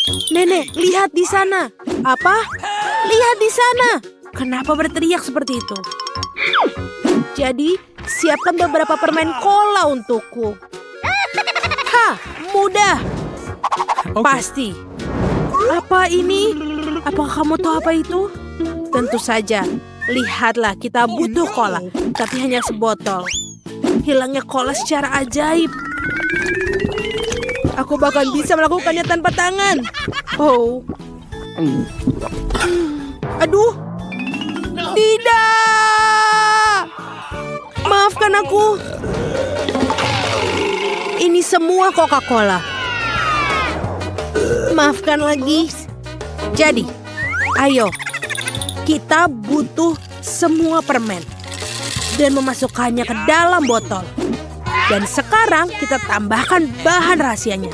Nenek, lihat di sana. Apa? Lihat di sana. Kenapa berteriak seperti itu? Jadi, siapkan beberapa permen cola untukku. Hah, mudah. Pasti. Apa ini? Apakah kamu tahu apa itu? Tentu saja. Lihatlah, kita butuh cola, tapi hanya sebotol. Hilangnya cola secara ajaib. Aku bahkan bisa melakukannya tanpa tangan. Oh. Aduh. Tidak. Maafkan aku. Ini semua Coca-Cola. Maafkan lagi. Jadi, ayo. Kita butuh semua permen dan memasukkannya ke dalam botol. Dan sekarang kita tambahkan bahan rahasianya.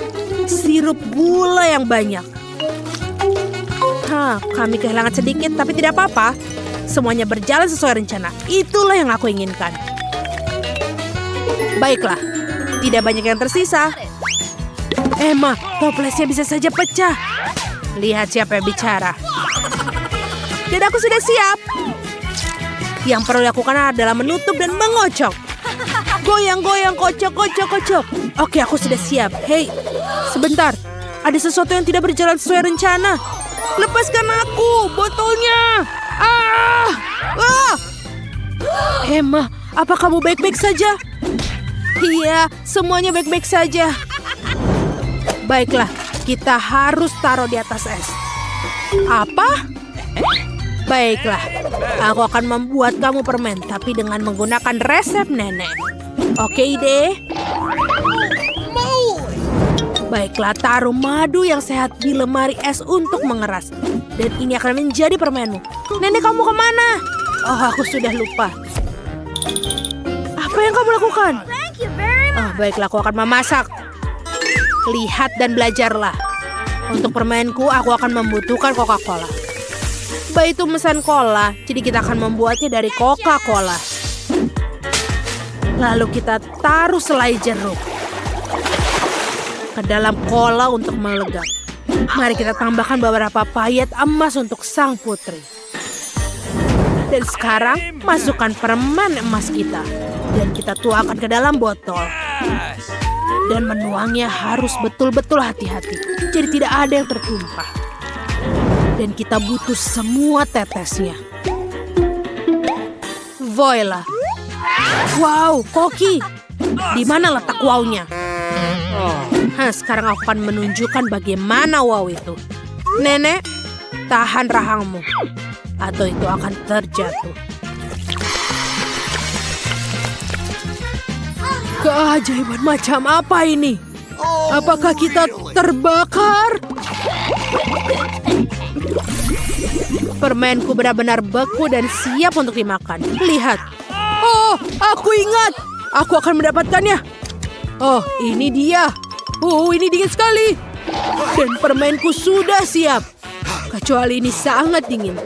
Sirup gula yang banyak. Kami kehilangan sedikit tapi tidak apa-apa. Semuanya berjalan sesuai rencana. Itulah yang aku inginkan. Baiklah, tidak banyak yang tersisa. Emma, toplesnya bisa saja pecah. Lihat siapa yang bicara. Dan aku sudah siap. Yang perlu dilakukan adalah menutup dan mengocok. Goyang-goyang, kocok. Oke, aku sudah siap. Hei, sebentar. Ada sesuatu yang tidak berjalan sesuai rencana. Lepaskan aku, botolnya. Emma, apa kamu baik-baik saja? Iya, semuanya baik-baik saja. Baiklah, kita harus taruh di atas es. Apa? Baiklah, aku akan membuat kamu permen, tapi dengan menggunakan resep nenek. Oke, ide? Baiklah, taruh madu yang sehat di lemari es untuk mengeras. Dan ini akan menjadi permenmu. Nenek, kamu kemana? Oh, aku sudah lupa. Apa yang kamu lakukan? Oh, baiklah, aku akan memasak. Lihat dan belajarlah. Untuk permenku, aku akan membutuhkan Coca-Cola. Baik itu mesan cola, jadi kita akan membuatnya dari Coca-Cola. Lalu kita taruh selai jeruk ke dalam cola untuk melegat. Mari kita tambahkan beberapa payet emas untuk sang putri. Dan sekarang masukkan permen emas kita. Dan kita tuangkan ke dalam botol. Dan menuangnya harus betul-betul hati-hati. Jadi tidak ada yang tertumpah. Dan kita butuh semua tetesnya. Voila. Wow, Koki. Di mana letak wow-nya? Sekarang aku akan menunjukkan bagaimana wow itu. Nenek, tahan rahangmu. Atau itu akan terjatuh. Keajaiban macam apa ini? Apakah kita terbakar? Permenku benar-benar beku dan siap untuk dimakan. Lihat. Oh, aku ingat. Aku akan mendapatkannya. Oh, ini dia. Oh, ini dingin sekali. Dan permenku sudah siap. Kecuali ini sangat dingin.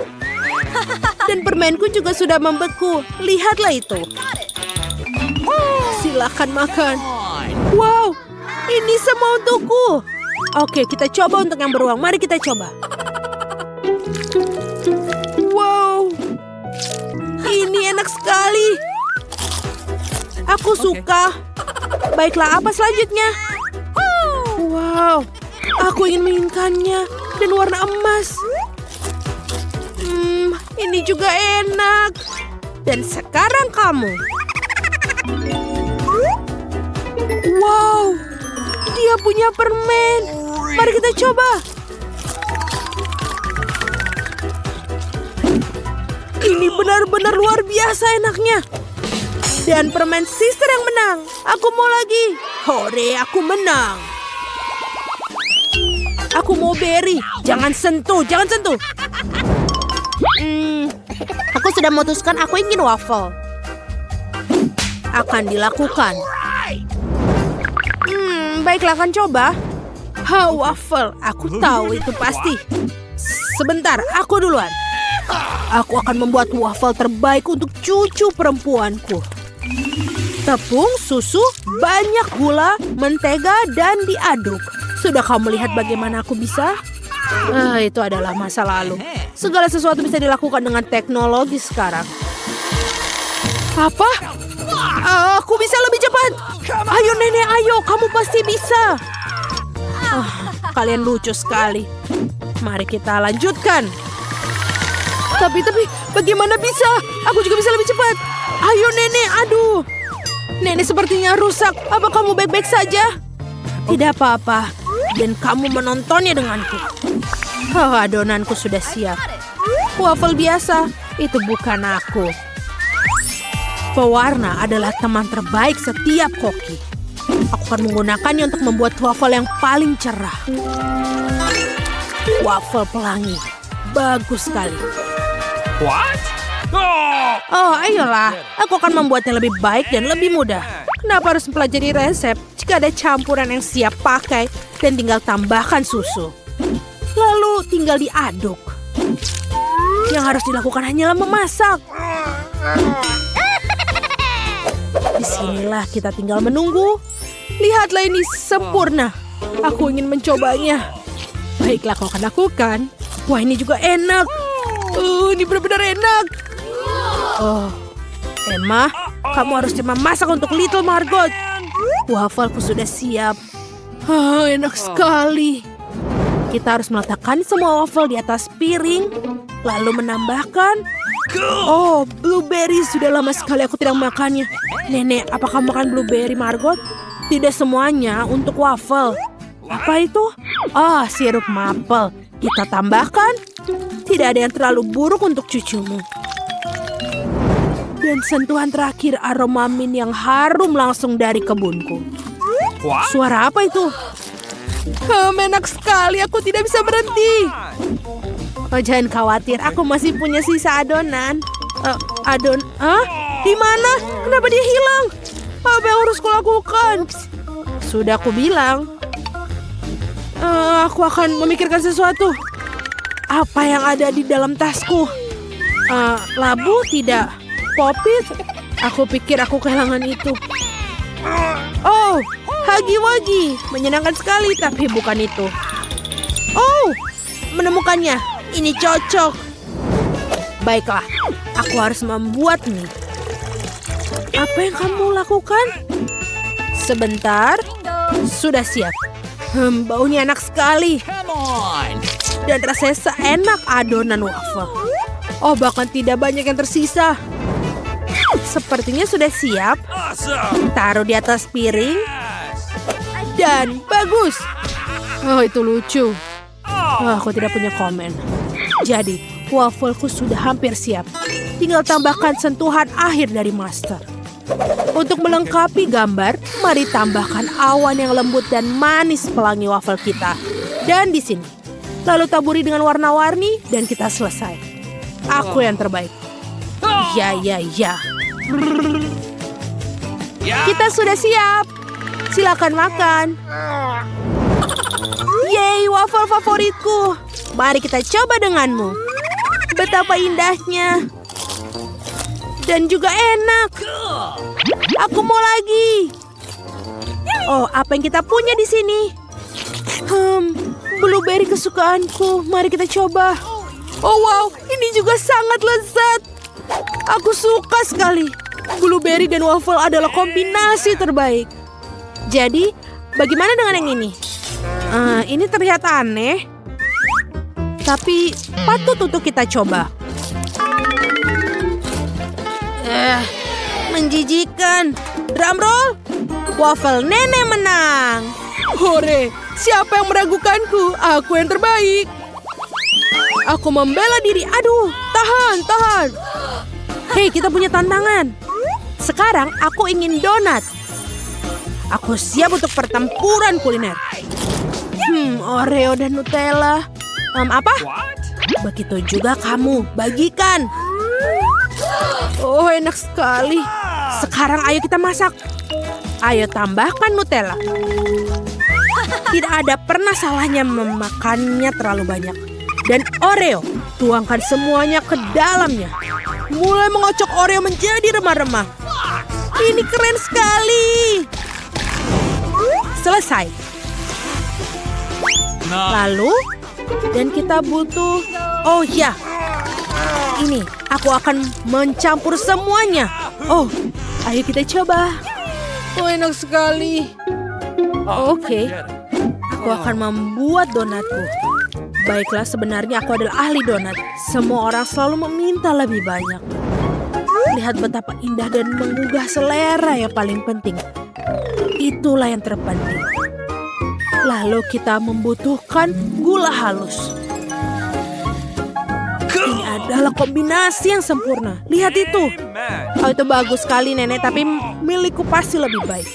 Dan permenku juga sudah membeku. Lihatlah itu. Silakan makan. Wow, ini semua untukku. Oke, kita coba untuk yang beruang. Mari kita coba. Wow, ini enak sekali. Aku suka. Baiklah, apa selanjutnya? Wow, aku ingin menginginkannya. Dan warna emas. Ini juga enak. Dan sekarang kamu. Wow, dia punya permen. Mari kita coba. Ini benar-benar luar biasa enaknya. Dan permen sister yang menang. Aku mau lagi. Hore, aku menang. Aku mau berry. Jangan sentuh, jangan sentuh. Aku sudah memutuskan aku ingin waffle. Akan dilakukan. Baiklah, akan coba. Waffle. Aku tahu itu pasti. Sebentar, aku duluan. Aku akan membuat waffle terbaik untuk cucu perempuanku. Tepung, susu, banyak gula, mentega, dan diaduk. Sudah kamu lihat bagaimana aku bisa? Itu adalah masa lalu. Segala sesuatu bisa dilakukan dengan teknologi sekarang. Apa? Aku bisa lebih cepat. Ayo nenek, ayo. Kamu pasti bisa. Kalian lucu sekali. Mari kita lanjutkan. Tapi bagaimana bisa? Aku juga bisa lebih cepat. Ayo nenek, aduh. Nenek sepertinya rusak. Apa kamu baik-baik saja? Tidak apa-apa. Dan kamu menontonnya denganku. Adonanku sudah siap. Waffle biasa, itu bukan aku. Pewarna adalah teman terbaik setiap koki. Aku akan menggunakannya untuk membuat waffle yang paling cerah. Waffle pelangi. Bagus sekali. What? Ayolah. Aku akan membuatnya lebih baik dan lebih mudah. Kenapa harus mempelajari resep jika ada campuran yang siap pakai dan tinggal tambahkan susu? Lalu tinggal diaduk. Yang harus dilakukan hanyalah memasak. Disinilah kita tinggal menunggu. Lihatlah ini sempurna. Aku ingin mencobanya. Baiklah, kau akan lakukan. Wah, ini juga enak. Ini benar-benar enak. Emma, kamu harus memasak untuk Little Margot. Wafelku sudah siap. Enak sekali. Kita harus meletakkan semua waffle di atas piring, lalu menambahkan. Blueberry, sudah lama sekali aku tidak makannya. Nenek, apa kamu makan blueberry, Margot? Tidak semuanya untuk waffle. Apa itu? Sirup maple. Kita tambahkan. Tidak ada yang terlalu buruk untuk cucumu. Dan sentuhan terakhir aroma mint yang harum langsung dari kebunku. Suara apa itu? Enak sekali, aku tidak bisa berhenti. Jangan khawatir, aku masih punya sisa adonan. Di mana? Kenapa dia hilang? Apa yang harus kulakukan? Sudah aku bilang. Aku akan memikirkan sesuatu. Apa yang ada di dalam tasku? Labu tidak. Popit? Aku pikir aku kehilangan itu. Hagi-wagi. Menyenangkan sekali, tapi bukan itu. Menemukannya. Ini cocok. Baiklah, aku harus membuat mie. Apa yang kamu lakukan? Sebentar. Sudah siap. Baunya enak sekali. Dan rasanya seenak adonan waffle. Bahkan tidak banyak yang tersisa. Sepertinya sudah siap. Taruh di atas piring. Dan bagus. Itu lucu. Aku tidak punya komen. Jadi, waffleku sudah hampir siap. Tinggal tambahkan sentuhan akhir dari master. Untuk melengkapi gambar, mari tambahkan awan yang lembut dan manis pelangi waffle kita. Dan di sini. Lalu taburi dengan warna-warni dan kita selesai. Aku yang terbaik. Ya. Kita sudah siap. Silakan makan. Yeay, waffle favoritku. Mari kita coba denganmu. Betapa indahnya. Dan juga enak. Aku mau lagi. Apa yang kita punya di sini? Blueberry kesukaanku. Mari kita coba. Wow, ini juga sangat lezat. Aku suka sekali. Blueberry dan waffle adalah kombinasi terbaik. Jadi, bagaimana dengan yang ini? Ini terlihat aneh. Tapi patut untuk kita coba. Menjijikan. Drum roll. Waffle nenek menang. Hore, siapa yang meragukanku? Aku yang terbaik. Aku membela diri. Aduh, tahan. Hei, kita punya tantangan. Sekarang aku ingin donat. Aku siap untuk pertempuran kuliner. Oreo dan Nutella. Apa? Begitu juga kamu, bagikan. Enak sekali. Sekarang ayo kita masak. Ayo tambahkan Nutella. Tidak ada pernah salahnya memakannya terlalu banyak. Dan Oreo, tuangkan semuanya ke dalamnya. Mulai mengocok Oreo menjadi remah-remah. Ini keren sekali. Selesai. Lalu, dan kita butuh... Oh ya, ini aku akan mencampur semuanya. Oh, ayo kita coba. Oh, enak sekali. Oke, aku akan membuat donatku. Baiklah, sebenarnya aku adalah ahli donat. Semua orang selalu meminta lebih banyak. Lihat betapa indah dan menggugah selera yang paling penting. Itulah yang terpenting. Lalu kita membutuhkan gula halus. Ini adalah kombinasi yang sempurna. Lihat itu. Oh, itu bagus sekali, Nenek. Tapi milikku pasti lebih baik.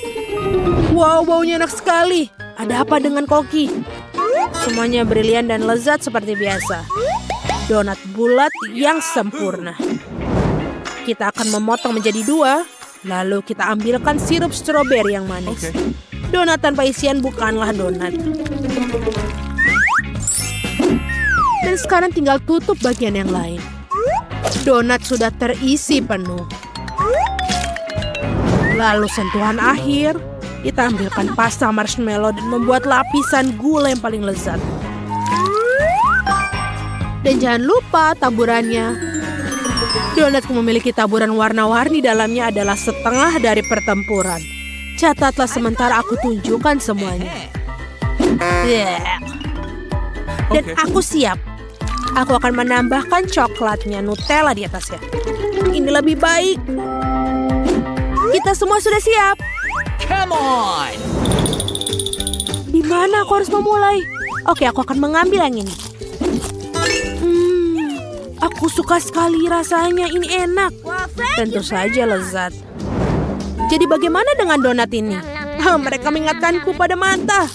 Wow, baunya enak sekali. Ada apa dengan koki? Semuanya brilian dan lezat seperti biasa. Donat bulat yang sempurna. Kita akan memotong menjadi 2. Lalu kita ambilkan sirup stroberi yang manis. Donat tanpa isian bukanlah donat. Dan sekarang tinggal tutup bagian yang lain. Donat sudah terisi penuh. Lalu sentuhan akhir, kita ambilkan pasta marshmallow dan membuat lapisan gula yang paling lezat. Dan jangan lupa taburannya. Donatku memiliki taburan warna-warni dalamnya adalah setengah dari pertempuran. Catatlah sementara aku tunjukkan semuanya. Dan aku siap. Aku akan menambahkan coklatnya, Nutella di atasnya. Ini lebih baik. Kita semua sudah siap. Come on! Di mana aku harus memulai? Oke, aku akan mengambil yang ini. Aku suka sekali rasanya. Ini enak. Tentu saja lezat. Jadi bagaimana dengan donat ini? Mereka mengingatkanku pada mata.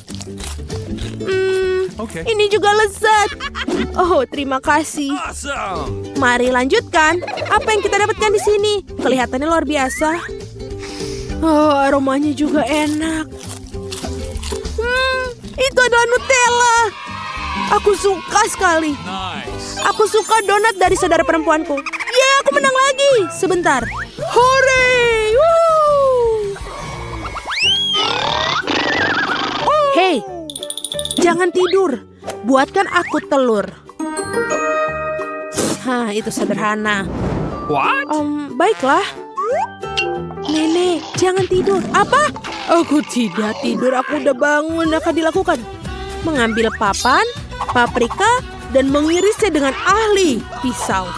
Ini juga lezat. Oh, terima kasih. Awesome! Mari lanjutkan. Apa yang kita dapatkan di sini? Kelihatannya luar biasa. Oh, aromanya juga enak. Itu adalah Nutella. Aku suka sekali. Nice! Aku suka donat dari saudara perempuanku. Ya, aku menang lagi. Sebentar. Hore! Hei, jangan tidur. Buatkan aku telur. Itu sederhana. What? Baiklah. Nenek, jangan tidur. Apa? Aku tidak tidur. Aku udah bangun. Akan dilakukan. Mengambil papan, paprika, dan mengirisnya dengan ahli pisau.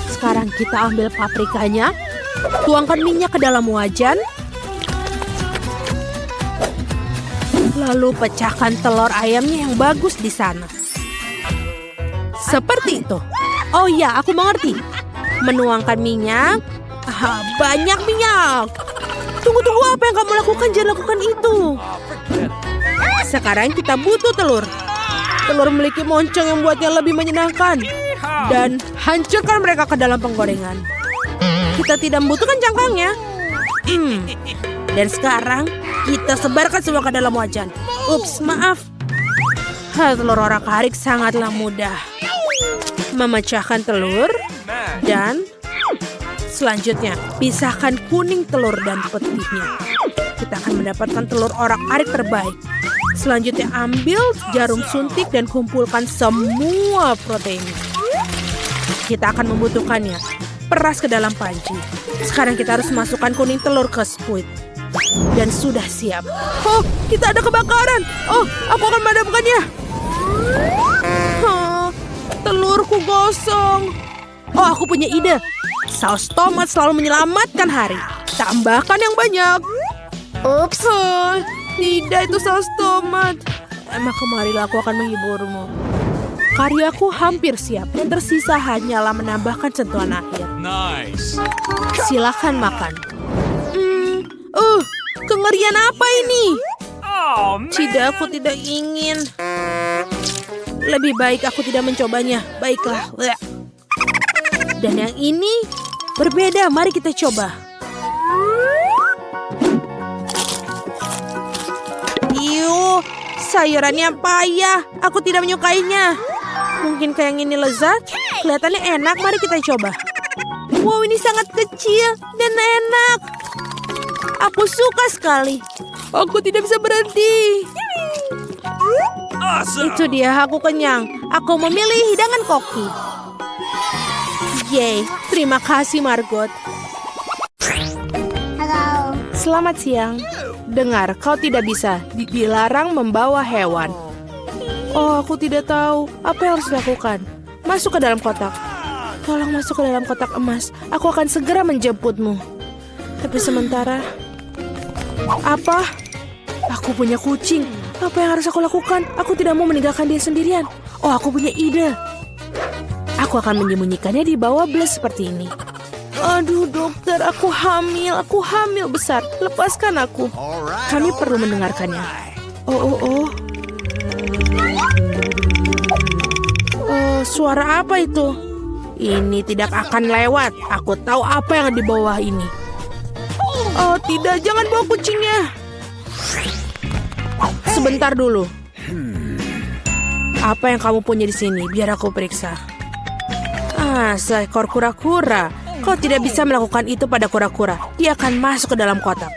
Sekarang kita ambil paprikanya. Tuangkan minyak ke dalam wajan. Lalu pecahkan telur ayamnya yang bagus di sana. Seperti itu. Oh ya, aku mengerti. Menuangkan minyak. Banyak minyak. Tunggu, apa yang kamu lakukan? Jangan lakukan itu. Sekarang kita butuh telur. Telur memiliki moncong yang membuatnya lebih menyenangkan. Dan hancurkan mereka ke dalam penggorengan. Kita tidak membutuhkan cangkangnya. Dan sekarang kita sebarkan semua ke dalam wajan. Ups, maaf. Telur orak-arik sangatlah mudah. Memecahkan telur. Dan selanjutnya, pisahkan kuning telur dan putihnya. Kita akan mendapatkan telur orak-arik terbaik. Selanjutnya, ambil jarum suntik dan kumpulkan semua proteinnya. Kita akan membutuhkannya. Peras ke dalam panci. Sekarang kita harus masukkan kuning telur ke spuit. Dan sudah siap. Oh, kita ada kebakaran. Oh, aku akan memadamkannya. Telurku gosong. Oh, aku punya ide. Saus tomat selalu menyelamatkan hari. Tambahkan yang banyak. Ups. Tidak, itu saus tomat. Maka marilah aku akan menghiburmu. Karyaku hampir siap dan tersisa hanyalah menambahkan sentuhan akhir. Nice! Silakan makan. Kengerian apa ini? Oh, man! Tidak, aku tidak ingin. Lebih baik aku tidak mencobanya. Baiklah. Dan yang ini berbeda. Mari kita coba. Sayurannya payah. Aku tidak menyukainya. Mungkin kayak yang ini lezat. Kelihatannya enak. Mari kita coba. Wow, ini sangat kecil dan enak. Aku suka sekali. Aku tidak bisa berhenti. Awesome. Itu dia, aku kenyang. Aku memilih hidangan koki. Yeay, terima kasih Margot. Halo. Selamat siang. Dengar, kau tidak bisa dilarang membawa hewan. Oh, aku tidak tahu. Apa yang harus dilakukan? Masuk ke dalam kotak. Tolong masuk ke dalam kotak emas. Aku akan segera menjemputmu. Tapi sementara... Apa? Aku punya kucing. Apa yang harus aku lakukan? Aku tidak mau meninggalkan dia sendirian. Oh, aku punya ide. Aku akan menyembunyikannya di bawah bles seperti ini. Aduh, dokter, aku hamil besar. Lepaskan aku. Kami perlu mendengarkannya. Oh, suara apa itu? Ini tidak akan lewat. Aku tahu apa yang di bawah ini. Oh, tidak, jangan bawa kucingnya. Sebentar dulu. Apa yang kamu punya di sini? Biar aku periksa. Seekor kura-kura. Kau tidak bisa melakukan itu pada kura-kura. Dia akan masuk ke dalam kotak.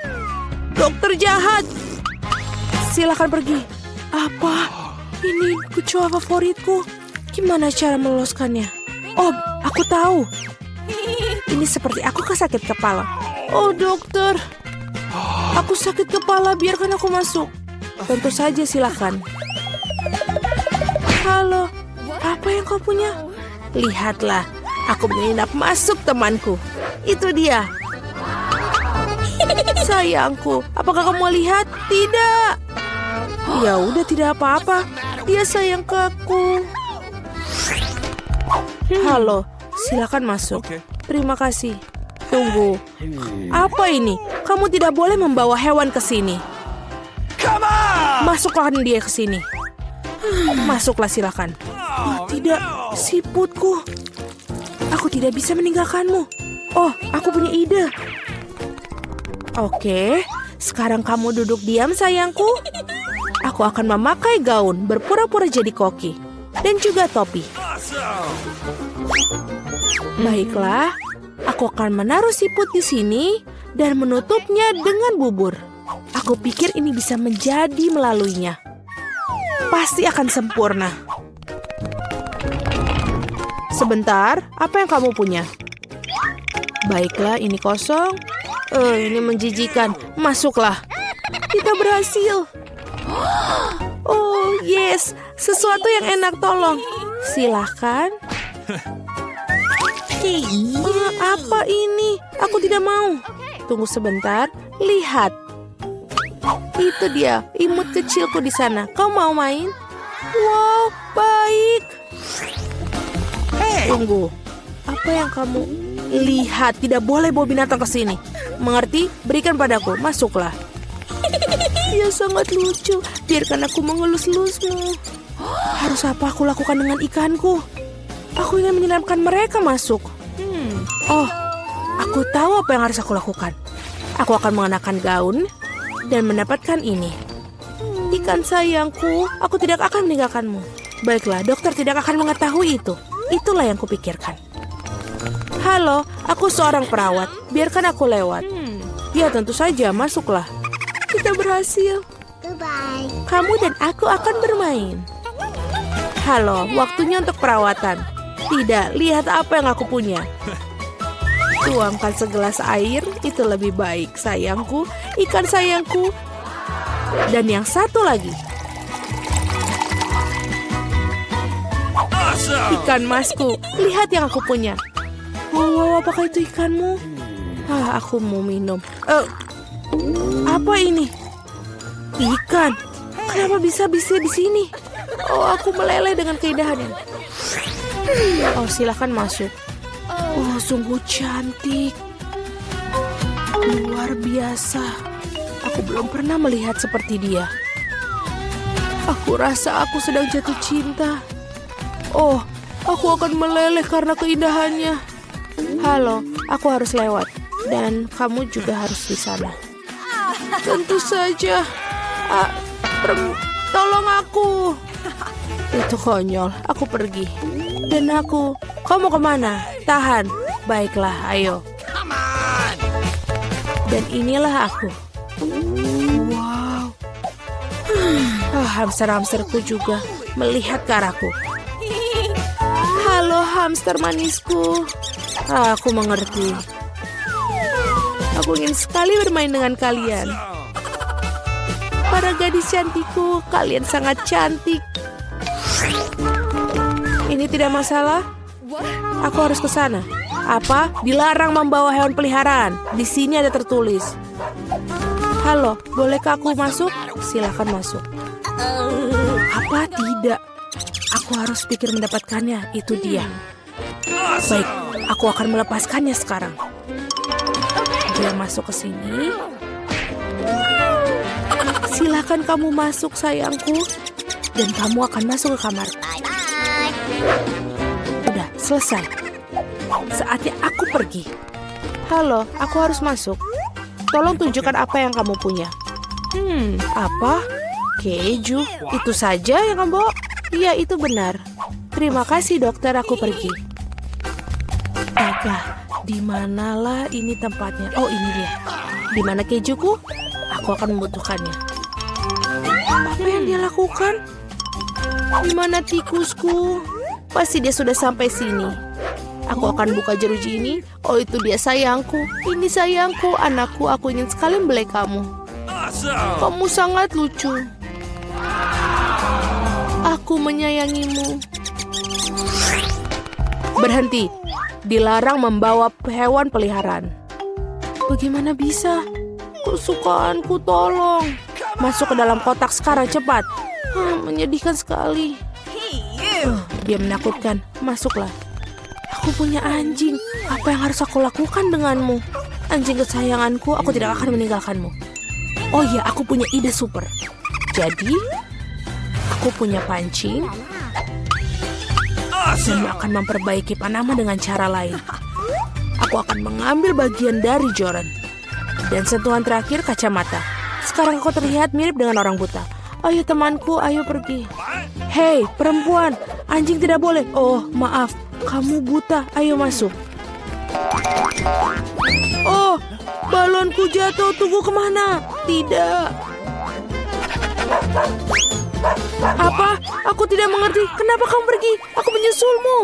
Dokter jahat. Silakan pergi. Apa? Ini kecoa favoritku. Gimana cara meloloskannya? Oh, aku tahu. Ini seperti aku sakit kepala. Oh, dokter. Aku sakit kepala, biarkan aku masuk. Tentu saja, silakan. Halo, apa yang kau punya? Lihatlah, aku menyelinap masuk temanku. Itu dia. Sayangku, apakah kamu lihat? Tidak. Ya udah, tidak apa-apa. Dia sayang ke aku. Halo, silakan masuk. Terima kasih. Tunggu. Apa ini? Kamu tidak boleh membawa hewan ke sini. Masuklah dia ke sini. Masuklah, silakan. Oh, tidak, siputku. Aku tidak bisa meninggalkanmu. Oh, aku punya ide. Oke, sekarang kamu duduk diam, sayangku. Aku akan memakai gaun berpura-pura jadi koki. Dan juga topi. Baiklah, aku akan menaruh siput di sini dan menutupnya dengan bubur. Aku pikir ini bisa menjadi melaluinya. Pasti akan sempurna. Sebentar, apa yang kamu punya? Baiklah, ini kosong. Ini menjijikan. Masuklah. Kita berhasil. Oh, yes. Sesuatu yang enak, tolong. Silakan. Apa ini? Aku tidak mau. Tunggu sebentar. Lihat. Itu dia, imut kecilku di sana. Kau mau main? Wow, baik. Tunggu. Apa yang kamu lihat? Tidak boleh bawa binatang ke sini. Mengerti? Berikan padaku. Masuklah. Dia sangat lucu. Biarkan aku mengelus-elusmu. Harus apa aku lakukan dengan ikanku? Aku ingin menyelamkan mereka masuk. Oh, aku tahu apa yang harus aku lakukan. Aku akan mengenakan gaun dan mendapatkan ini. Ikan sayangku, aku tidak akan meninggalkanmu. Baiklah, dokter tidak akan mengetahui itu. Itulah yang kupikirkan. Halo, aku seorang perawat. Biarkan aku lewat. Ya, tentu saja, masuklah. Kita berhasil. Goodbye. Kamu dan aku akan bermain. Halo, waktunya untuk perawatan. Tidak, lihat apa yang aku punya. Tuangkan segelas air, itu lebih baik, sayangku. Ikan sayangku. Dan yang satu lagi. Ikan masku, lihat yang aku punya. Wow, apakah itu ikanmu? Aku mau minum. Apa ini? Ikan. Kenapa bisa di sini? Oh, aku meleleh dengan keindahannya. Oh, silakan masuk. Oh, sungguh cantik. Luar biasa. Aku belum pernah melihat seperti dia. Aku rasa aku sedang jatuh cinta. Oh, aku akan meleleh karena keindahannya. Halo, aku harus lewat. Dan kamu juga harus di sana. Tentu saja. Tolong aku. Itu konyol. Aku pergi. Dan aku, kau mau kemana? Tahan. Baiklah, ayo. Dan inilah aku. Wow. Hamster-hamsterku juga melihat ke arahku. Halo hamster manisku. Aku mengerti. Aku ingin sekali bermain dengan kalian. Para gadis cantikku, kalian sangat cantik. Ini tidak masalah. Aku harus ke sana. Apa? Dilarang membawa hewan peliharaan. Di sini ada tertulis. Halo, bolehkah aku masuk? Silakan masuk. Apa tidak? Aku harus pikir mendapatkannya. Itu dia. Baik, aku akan melepaskannya sekarang. Dia masuk ke sini. Silakan kamu masuk, sayangku. Dan kamu akan masuk ke kamar. Udah, selesai. Saatnya aku pergi. Halo, aku harus masuk. Tolong tunjukkan apa yang kamu punya. Apa? Keju. Itu saja yang kamu bawa? Iya, itu benar. Terima kasih, dokter. Aku pergi. Baiklah, di manalah ini tempatnya? Oh, ini dia. Di mana kejuku? Aku akan membutuhkannya. Apa yang dia lakukan? Di mana tikusku? Pasti dia sudah sampai sini. Aku akan buka jeruji ini. Oh, itu dia sayangku. Ini sayangku, anakku. Aku ingin sekali membeli kamu. Kamu sangat lucu. Aku menyayangimu. Berhenti. Dilarang membawa hewan peliharaan. Bagaimana bisa? Kesukaanku, tolong. Masuk ke dalam kotak sekarang, cepat. Menyedihkan sekali. Dia menakutkan. Masuklah. Aku punya anjing. Apa yang harus aku lakukan denganmu? Anjing kesayanganku, aku tidak akan meninggalkanmu. Oh iya, aku punya ide super. Jadi, aku punya pancing. Dan akan memperbaiki Panama dengan cara lain. Aku akan mengambil bagian dari Joran. Dan sentuhan terakhir kacamata. Sekarang aku terlihat mirip dengan orang buta. Ayo temanku, ayo pergi. Hei, perempuan, anjing tidak boleh. Oh, maaf, kamu buta. Ayo masuk. Oh, balonku jatuh. Tunggu, kemana? Tidak. Apa? Aku tidak mengerti. Kenapa kamu pergi? Aku menyusulmu.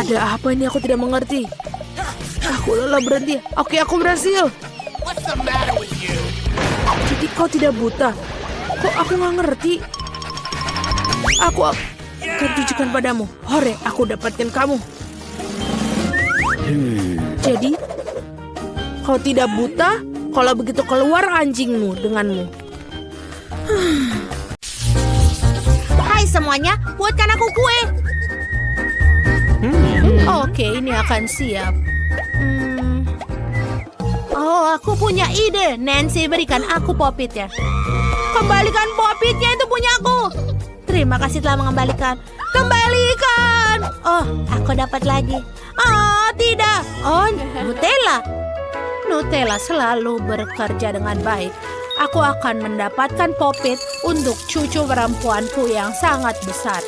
Ada apa ini? Aku tidak mengerti. Aku lelah berhenti. Oke, aku berhasil. Jadi kau tidak buta? Kok aku nggak ngerti? Aku akan tunjukkan padamu. Hore, aku dapatkan kamu. Jadi, kau tidak buta? Kalau begitu keluar anjingmu denganmu. Hai semuanya, buatkan aku kue. Oke, ini akan siap. Oh, aku punya ide. Nancy, berikan aku popitnya. Kembalikan popitnya, itu punya aku. Terima kasih telah mengembalikan. Kembalikan. Oh, aku dapat lagi. Oh, tidak. Oh, Nutella. Nutella selalu bekerja dengan baik. Aku akan mendapatkan popit untuk cucu perempuanku yang sangat besar.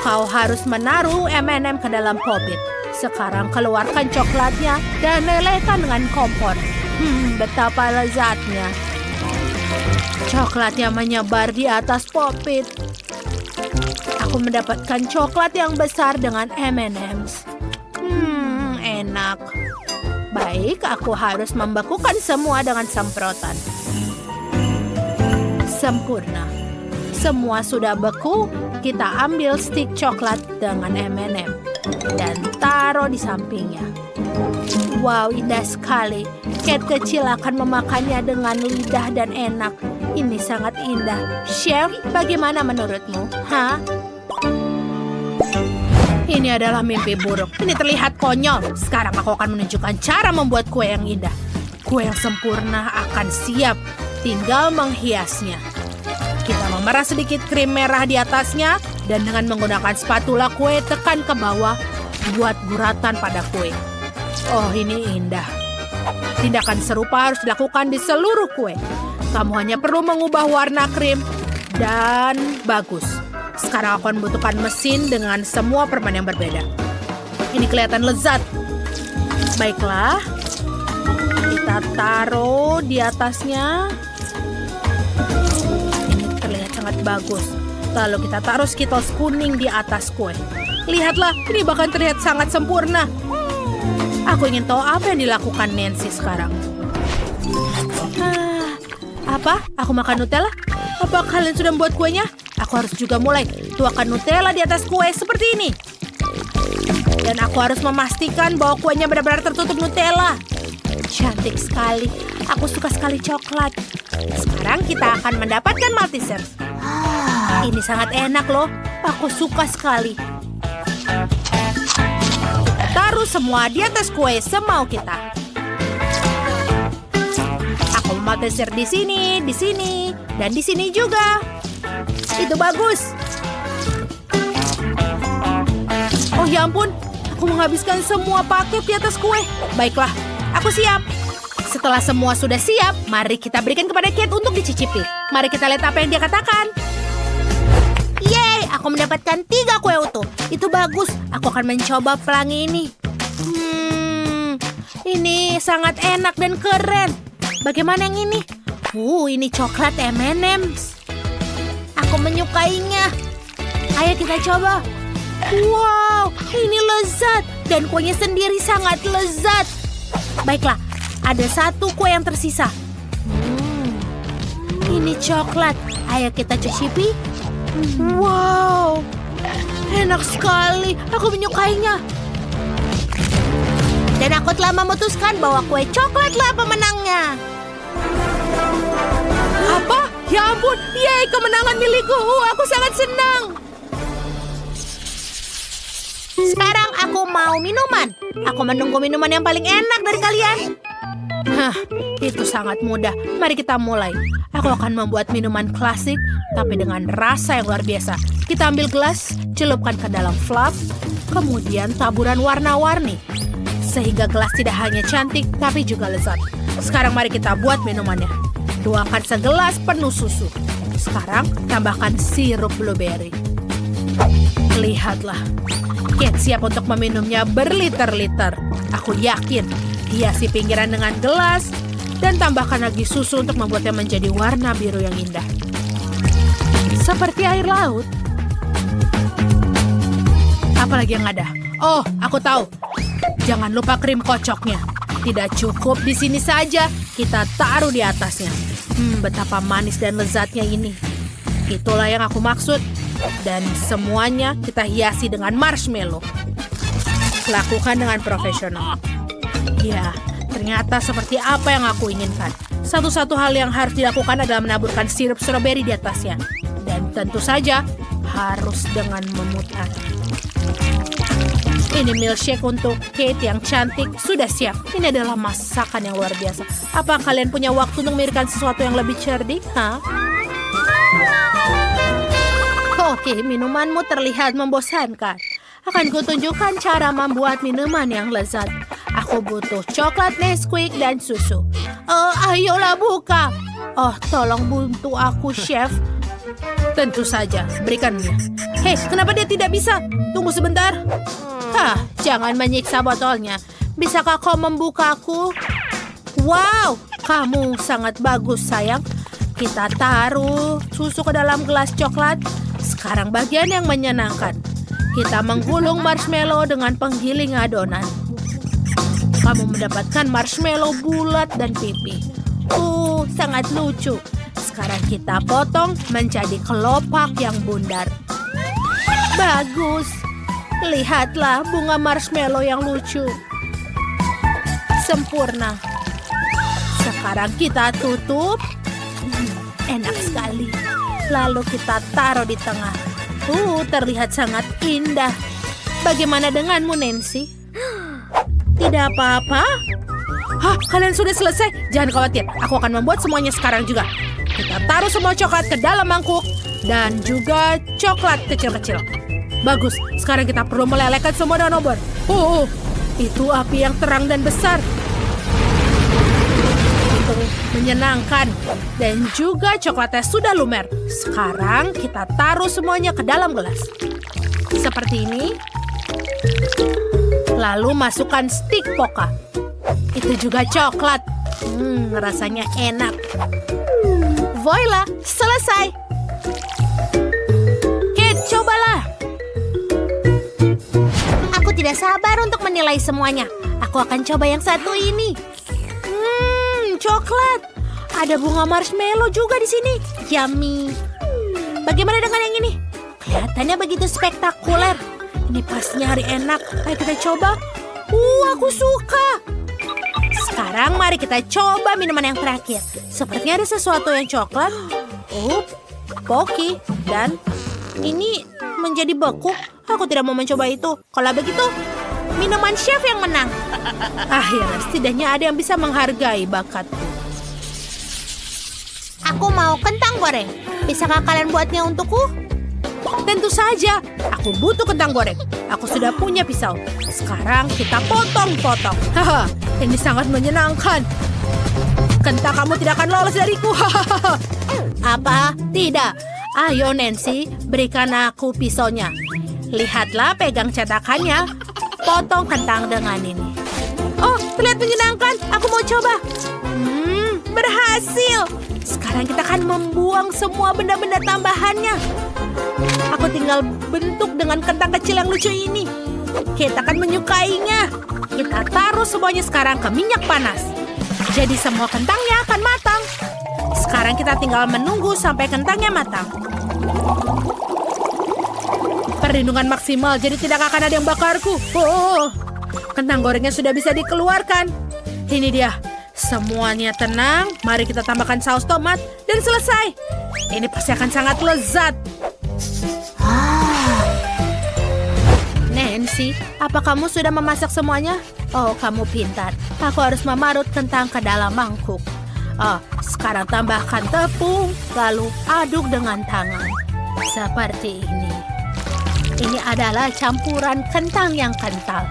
Kau harus menaruh M&M ke dalam popit. Sekarang keluarkan coklatnya dan lelehkan dengan kompor. Betapa lezatnya. Coklatnya menyebar di atas popit. Aku mendapatkan coklat yang besar dengan M&M's. Enak. Baik, aku harus membekukan semua dengan semprotan. Sempurna. Semua sudah beku. Kita ambil stik coklat dengan M&M dan taruh di sampingnya. Wow, indah sekali. Cat kecil akan memakannya dengan lidah dan enak. Ini sangat indah. Chef, bagaimana menurutmu? Hah? Ini adalah mimpi buruk. Ini terlihat konyol. Sekarang aku akan menunjukkan cara membuat kue yang indah. Kue yang sempurna akan siap. Tinggal menghiasnya. Kita memerah sedikit krim merah di atasnya. Dan dengan menggunakan spatula kue, tekan ke bawah. Buat guratan pada kue. Oh, ini indah. Tindakan serupa harus dilakukan di seluruh kue. Kamu hanya perlu mengubah warna krim. Dan bagus. Sekarang aku akan membutuhkan mesin dengan semua permen yang berbeda. Ini kelihatan lezat. Baiklah. Kita taruh di atasnya. Ini terlihat sangat bagus. Lalu kita taruh Skittles kuning di atas kue. Lihatlah, ini bahkan terlihat sangat sempurna. Aku ingin tahu apa yang dilakukan Nancy sekarang. Apa? Aku makan Nutella? Apa kalian sudah membuat kuenya? Aku harus juga mulai tuangkan Nutella di atas kue seperti ini. Dan aku harus memastikan bahwa kuenya benar-benar tertutup Nutella. Cantik sekali. Aku suka sekali coklat. Sekarang kita akan mendapatkan Malteser. Ini sangat enak loh. Aku suka sekali. Taruh semua di atas kue semau kita. Aku Malteser di sini, dan di sini juga. Itu bagus. Oh ya ampun, aku menghabiskan semua paket di atas kue. Baiklah, aku siap. Setelah semua sudah siap, mari kita berikan kepada Kate untuk dicicipi. Mari kita lihat apa yang dia katakan. Yeay, aku mendapatkan 3 kue utuh. Itu bagus, aku akan mencoba pelangi ini. Ini sangat enak dan keren. Bagaimana yang ini? Ini coklat M&M's. Aku menyukainya. Ayo kita coba. Wow, ini lezat. Dan kuenya sendiri sangat lezat. Baiklah, ada 1 kue yang tersisa. Ini coklat. Ayo kita cicipi. Wow, enak sekali. Aku menyukainya. Dan aku telah memutuskan bahwa kue coklatlah pemenangnya. Apa? Ya ampun, yeay, kemenangan milikku. Aku sangat senang. Sekarang aku mau minuman. Aku menunggu minuman yang paling enak dari kalian. Itu sangat mudah. Mari kita mulai. Aku akan membuat minuman klasik, tapi dengan rasa yang luar biasa. Kita ambil gelas, celupkan ke dalam fluff, kemudian taburan warna-warni. Sehingga gelas tidak hanya cantik, tapi juga lezat. Sekarang mari kita buat minumannya. Tuangkan segelas penuh susu. Sekarang tambahkan sirup blueberry. Lihatlah. Kate siap untuk meminumnya berliter-liter. Aku yakin. Hiasi pinggiran dengan gelas. Dan tambahkan lagi susu untuk membuatnya menjadi warna biru yang indah. Seperti air laut. Apalagi yang ada? Oh, aku tahu. Jangan lupa krim kocoknya. Tidak cukup di sini saja, kita taruh di atasnya. Betapa manis dan lezatnya ini. Itulah yang aku maksud. Dan semuanya kita hiasi dengan marshmallow. Lakukan dengan profesional. Ya, ternyata seperti apa yang aku inginkan. Satu-satu hal yang harus dilakukan adalah menaburkan sirup stroberi di atasnya. Dan tentu saja harus dengan memutar. Ini milkshake untuk Kate yang cantik sudah siap. Ini adalah masakan yang luar biasa. Apa kalian punya waktu untuk memikirkan sesuatu yang lebih cerdik? Oke, minumanmu terlihat membosankan. Akan kutunjukkan cara membuat minuman yang lezat. Aku butuh coklat Nesquik dan susu. Ayolah buka. Oh, tolong bantu aku, Chef. Tentu saja, berikan dia. Hei, kenapa dia tidak bisa? Tunggu sebentar. Jangan menyiksa botolnya. Bisakah kau membukaku? Wow, kamu sangat bagus, sayang. Kita taruh susu ke dalam gelas coklat. Sekarang bagian yang menyenangkan. Kita menggulung marshmallow dengan penggiling adonan. Kamu mendapatkan marshmallow bulat dan pipi. Sangat lucu. Sekarang kita potong menjadi kelopak yang bundar. Bagus. Lihatlah bunga marshmallow yang lucu. Sempurna. Sekarang kita tutup. Enak sekali. Lalu kita taruh di tengah. Terlihat sangat indah. Bagaimana denganmu, Nancy? Tidak apa-apa. Kalian sudah selesai? Jangan khawatir, aku akan membuat semuanya sekarang juga. Kita taruh semua coklat ke dalam mangkuk. Dan juga coklat kecil-kecil. Bagus, sekarang kita perlu melelehkan semua dengan obor. Itu api yang terang dan besar. Itu menyenangkan. Dan juga coklatnya sudah lumer. Sekarang kita taruh semuanya ke dalam gelas. Seperti ini. Lalu masukkan stik poka. Itu juga coklat. Rasanya enak. Voila, selesai. Kate, cobalah. Aku tidak sabar untuk menilai semuanya. Aku akan coba yang satu ini. Coklat. Ada bunga marshmallow juga di sini. Yummy. Bagaimana dengan yang ini? Kelihatannya begitu spektakuler. Ini pastinya hari enak. Ayo kita coba. Aku suka. Sekarang mari kita coba minuman yang terakhir. Sepertinya ada sesuatu yang coklat. Pocky. Dan ini menjadi beku. Aku tidak mau mencoba itu. Kalau begitu, minuman chef yang menang. Akhirnya setidaknya ada yang bisa menghargai bakatku. Aku mau kentang goreng. Bisakah kalian buatnya untukku? Tentu saja. Aku butuh kentang goreng. Aku sudah punya pisau. Sekarang kita potong-potong. Haha, ini sangat menyenangkan. Kentang kamu tidak akan lolos dariku. Apa? Tidak. Ayo Nancy, berikan aku pisaunya. Lihatlah, pegang cetakannya. Potong kentang dengan ini. Oh, terlihat menyenangkan. Aku mau coba. Berhasil. Sekarang kita akan membuang semua benda-benda tambahannya. Aku tinggal bentuk dengan kentang kecil yang lucu ini. Kita akan menyukainya. Kita taruh semuanya sekarang ke minyak panas. Jadi semua kentangnya akan matang. Sekarang kita tinggal menunggu sampai kentangnya matang. Perlindungan maksimal, jadi tidak akan ada yang bakarku. Kentang gorengnya sudah bisa dikeluarkan. Ini dia. Semuanya tenang. Mari kita tambahkan saus tomat dan selesai. Ini pasti akan sangat lezat. Nancy, apa kamu sudah memasak semuanya? Oh, kamu pintar. Aku harus memarut kentang ke dalam mangkuk. Sekarang tambahkan tepung, lalu aduk dengan tangan. Seperti ini. Ini adalah campuran kentang yang kental.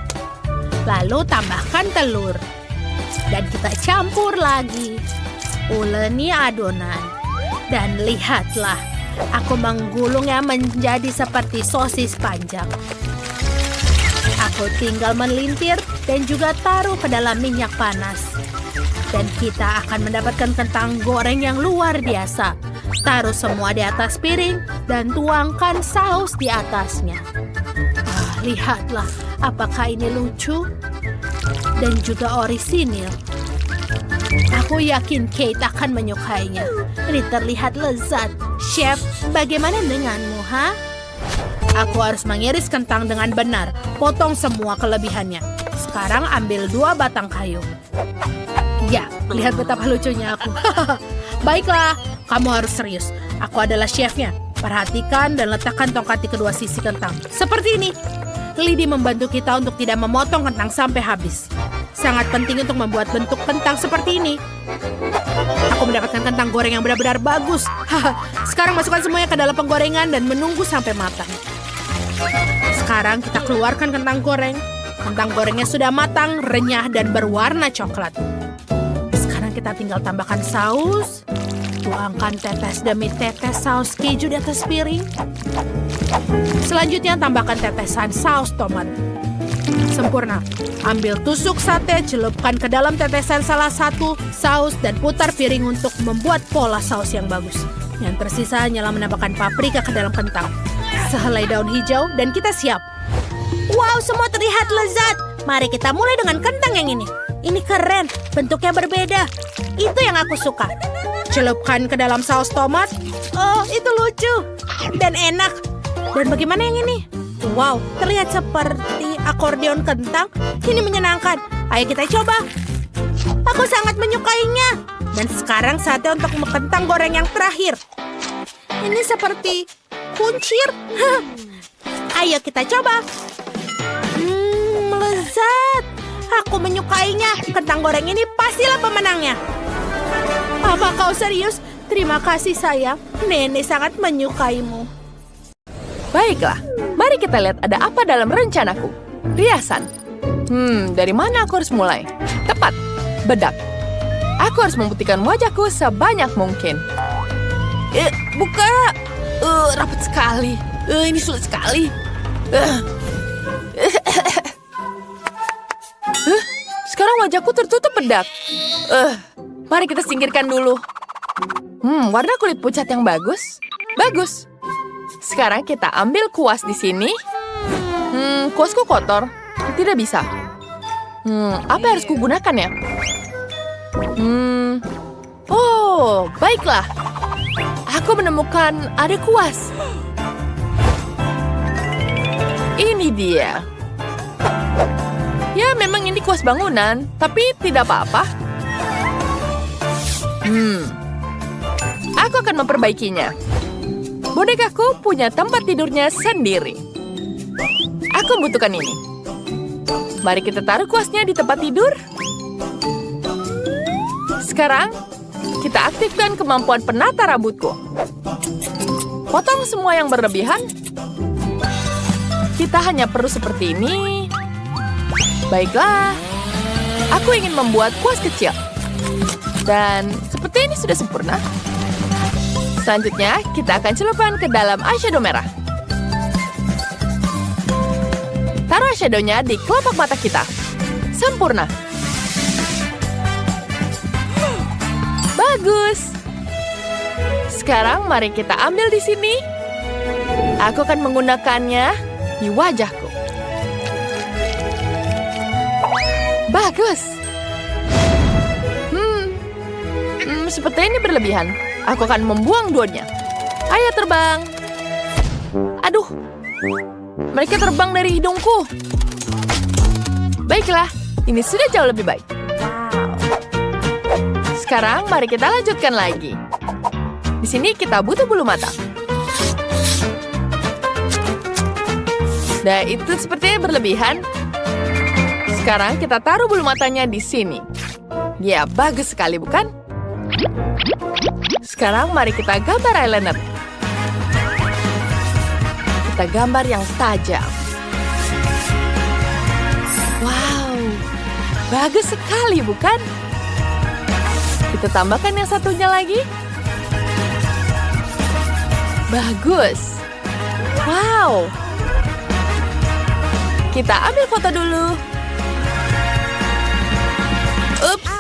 Lalu tambahkan telur. Dan kita campur lagi. Uleni adonan. Dan lihatlah, aku menggulungnya menjadi seperti sosis panjang. Aku tinggal melintir dan juga taruh ke dalam minyak panas. Dan kita akan mendapatkan kentang goreng yang luar biasa. Taruh semua di atas piring dan tuangkan saus di atasnya. Lihatlah, apakah ini lucu? Dan juga orisinil. Aku yakin Kate akan menyukainya. Ini terlihat lezat. Chef, bagaimana denganmu, ha? Aku harus mengiris kentang dengan benar. Potong semua kelebihannya. Sekarang ambil 2 batang kayu. Ya, lihat betapa lucunya aku. Baiklah, kamu harus serius. Aku adalah chefnya. Perhatikan dan letakkan tongkat di kedua sisi kentang. Seperti ini. Lidi membantu kita untuk tidak memotong kentang sampai habis. Sangat penting untuk membuat bentuk kentang seperti ini. Aku mendapatkan kentang goreng yang benar-benar bagus. Sekarang masukkan semuanya ke dalam penggorengan dan menunggu sampai matang. Sekarang kita keluarkan kentang goreng. Kentang gorengnya sudah matang, renyah, dan berwarna coklat. Sekarang kita tinggal tambahkan saus. Tuangkan tetes demi tetes saus keju di atas piring. Selanjutnya tambahkan tetesan saus tomat. Sempurna. Ambil tusuk sate, celupkan ke dalam tetesan salah satu saus dan putar piring untuk membuat pola saus yang bagus. Yang tersisa hanyalah menambahkan paprika ke dalam kentang. Sehelai daun hijau dan kita siap. Wow, semua terlihat lezat. Mari kita mulai dengan kentang yang ini. Ini keren, bentuknya berbeda. Itu yang aku suka. Celupkan ke dalam saus tomat. Oh, itu lucu dan enak. Dan bagaimana yang ini? Wow, terlihat seperti akordeon kentang. Ini menyenangkan. Ayo kita coba. Aku sangat menyukainya. Dan sekarang saatnya untuk kentang goreng yang terakhir. Ini seperti kuncir. Ayo kita coba. Lezat. Aku menyukainya. Kentang goreng ini pastilah pemenangnya. Apa kau serius? Terima kasih sayang. Nenek sangat menyukaimu. Baiklah, mari kita lihat ada apa dalam rencanaku. Riasan. Dari mana aku harus mulai? Tepat, bedak. Aku harus membuktikan wajahku sebanyak mungkin. Buka. Rapat sekali. Ini sulit sekali. Sekarang wajahku tertutup bedak. Mari kita singkirkan dulu. Warna kulit pucat yang bagus. Bagus. Sekarang kita ambil kuas di sini. Kuasku kotor. Tidak bisa. Apa yang harus kugunakan ya? Oh, baiklah. Aku menemukan ada kuas. Ini dia. Ya, memang ini kuas bangunan, tapi tidak apa-apa. Aku akan memperbaikinya. Bonekaku punya tempat tidurnya sendiri. Aku membutuhkan ini. Mari kita taruh kuasnya di tempat tidur. Sekarang, kita aktifkan kemampuan penata rambutku. Potong semua yang berlebihan. Kita hanya perlu seperti ini. Baiklah. Aku ingin membuat kuas kecil. Dan seperti ini sudah sempurna. Selanjutnya, kita akan celupkan ke dalam eyeshadow merah. Taruh eyeshadownya di kelopak mata kita. Sempurna. Bagus. Sekarang mari kita ambil di sini. Aku akan menggunakannya di wajahku. Bagus. Seperti ini berlebihan. Aku akan membuang duanya. Ayo terbang. Aduh. Mereka terbang dari hidungku. Baiklah, ini sudah jauh lebih baik. Sekarang mari kita lanjutkan lagi. Di sini kita butuh bulu mata. Nah, itu sepertinya berlebihan. Sekarang kita taruh bulu matanya di sini. Ya, bagus sekali, bukan? Sekarang mari kita gambar eyeliner. Kita gambar yang tajam. Wow, bagus sekali, bukan? Kita tambahkan yang satunya lagi. Bagus. Wow. Kita ambil foto dulu. Ups.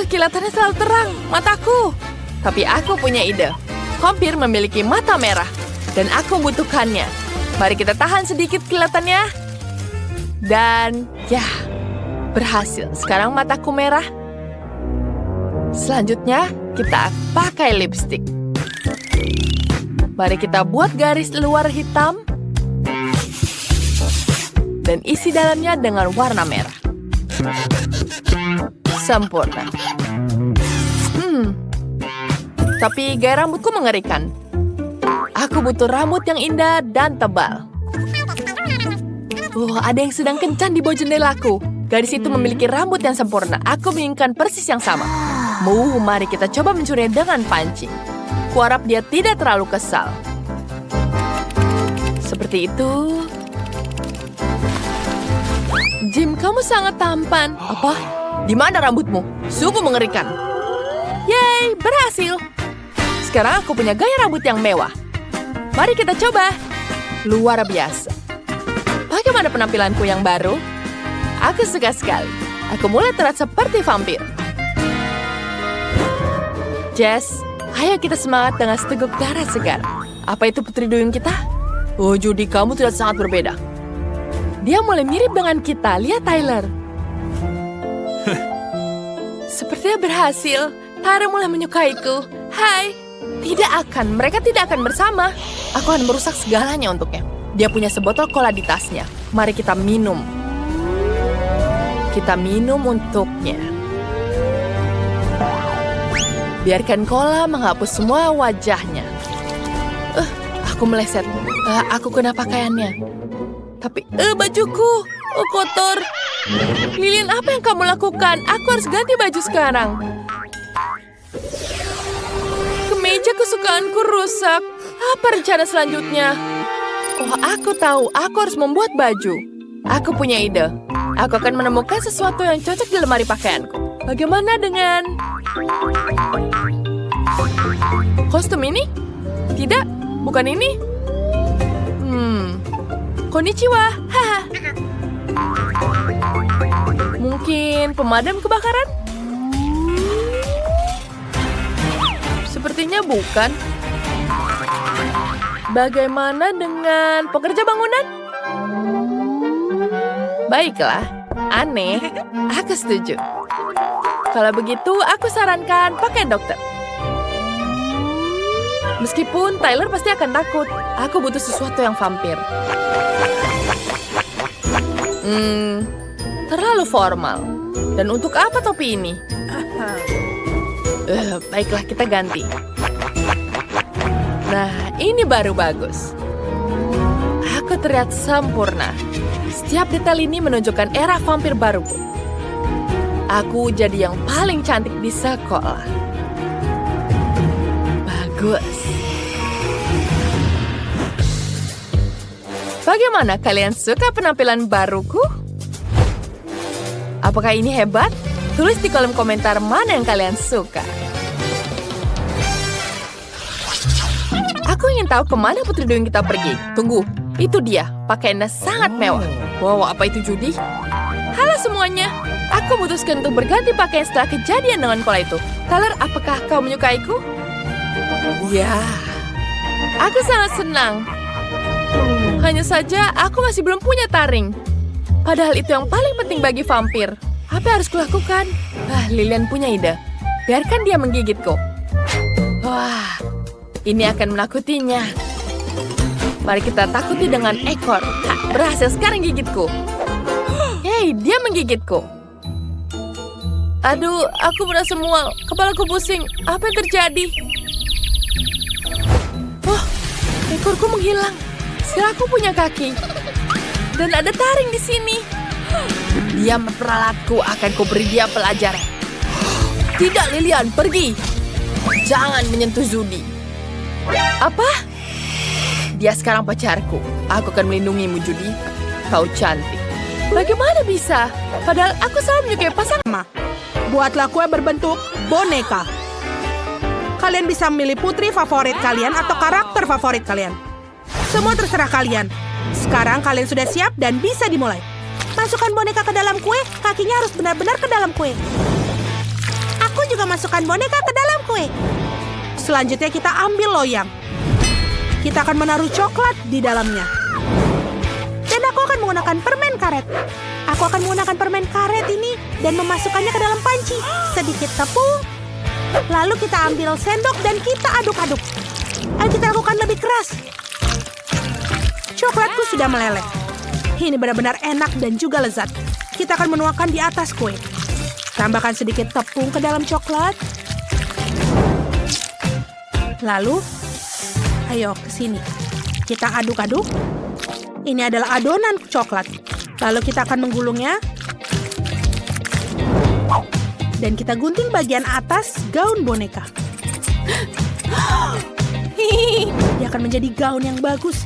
Kelihatannya selalu terang, mataku. Tapi aku punya ide. Vampir memiliki mata merah. Dan aku membutuhkannya. Mari kita tahan sedikit kelihatannya. Dan ya, berhasil. Sekarang mataku merah. Selanjutnya, kita pakai lipstik. Mari kita buat garis luar hitam. Dan isi dalamnya dengan warna merah. Sempurna. Tapi gaya rambutku mengerikan. Aku butuh rambut yang indah dan tebal. Ada yang sedang kencan di bawah jendelaku. Gadis itu memiliki rambut yang sempurna. Aku menginginkan persis yang sama. Mari kita coba mencurinya dengan pancing. Kuharap dia tidak terlalu kesal. Seperti itu. Jim, kamu sangat tampan. Apa? Di mana rambutmu? Sungguh mengerikan. Yeay, berhasil. Sekarang aku punya gaya rambut yang mewah. Mari kita coba. Luar biasa. Bagaimana penampilanku yang baru? Aku suka sekali. Aku mulai terlihat seperti vampir. Jess, ayo kita semangat dengan seteguk darah segar. Apa itu putri duyung kita? Oh, Judy, kamu terlihat sangat berbeda. Dia mulai mirip dengan kita. Lihat Tyler. Sepertinya berhasil. Tyler mulai menyukaiku. Hai. Tidak akan. Mereka tidak akan bersama. Aku akan merusak segalanya untuknya. Dia punya sebotol cola di tasnya. Mari kita minum. Kita minum untuknya. Biarkan cola menghapus semua wajahnya. Aku meleset. Aku kena pakaiannya. Tapi, bajuku. Kotor. Lilin, apa yang kamu lakukan? Aku harus ganti baju sekarang. Kemeja kesukaanku rusak. Apa rencana selanjutnya? Aku tahu. Aku harus membuat baju. Aku punya ide. Aku akan menemukan sesuatu yang cocok di lemari pakaianku. Bagaimana dengan kostum ini? Tidak, bukan ini. Konnichiwa. Haha. Mungkin pemadam kebakaran? Sepertinya bukan. Bagaimana dengan pekerja bangunan? Baiklah, aneh. Aku setuju. Kalau begitu, aku sarankan pakai dokter. Meskipun Tyler pasti akan takut, aku butuh sesuatu yang vampir. Terlalu formal. Dan untuk apa topi ini? Baiklah, kita ganti. Nah, ini baru bagus. Aku terlihat sempurna. Setiap detail ini menunjukkan era vampir baruku. Aku jadi yang paling cantik di sekolah. Bagus. Bagaimana kalian suka penampilan baruku? Apakah ini hebat? Tulis di kolom komentar mana yang kalian suka. Aku ingin tahu kemana Putri Duyung kita pergi. Tunggu, itu dia. Pakaiannya sangat mewah. Wow, apa itu judi? Halo semuanya. Aku memutuskan untuk berganti pakaian setelah kejadian dengan pola itu. Tyler, apakah kau menyukaiku? Ya, aku sangat senang. Hanya saja aku masih belum punya taring. Padahal itu yang paling penting bagi vampir. Apa yang harus kulakukan? Lilian punya ide. Biarkan dia menggigitku. Wah, ini akan menakutinya. Mari kita takuti dengan ekor. Berhasil sekarang gigitku. Hei, dia menggigitku. Aduh, aku merasa mual. Kepalaku pusing. Apa yang terjadi? Oh, ekorku menghilang. Sekarang aku punya kaki. Dan ada taring di sini. Dia memperalatku, akan kuberi dia pelajaran. Tidak, Lilian, pergi. Jangan menyentuh Zudi. Apa? Dia sekarang pacarku. Aku akan melindungimu, Judy. Kau cantik. Bagaimana bisa? Padahal aku selalu menyukai pasangan. Buatlah kue berbentuk boneka. Kalian bisa memilih putri favorit kalian atau karakter favorit kalian. Semua terserah kalian. Sekarang kalian sudah siap dan bisa dimulai. Masukkan boneka ke dalam kue, kakinya harus benar-benar ke dalam kue. Aku juga masukkan boneka ke dalam kue. Selanjutnya kita ambil loyang. Kita akan menaruh coklat di dalamnya. Dan aku akan menggunakan permen karet. Aku akan menggunakan permen karet ini dan memasukkannya ke dalam panci. Sedikit tepung. Lalu kita ambil sendok dan kita aduk-aduk. Ayo kita lakukan lebih keras. Coklatku sudah meleleh. Ini benar-benar enak dan juga lezat. Kita akan menuangkan di atas kue. Tambahkan sedikit tepung ke dalam coklat. Lalu, ayo ke sini. Kita aduk-aduk. Ini adalah adonan coklat. Lalu kita akan menggulungnya. Dan kita gunting bagian atas gaun boneka. Dia akan menjadi gaun yang bagus.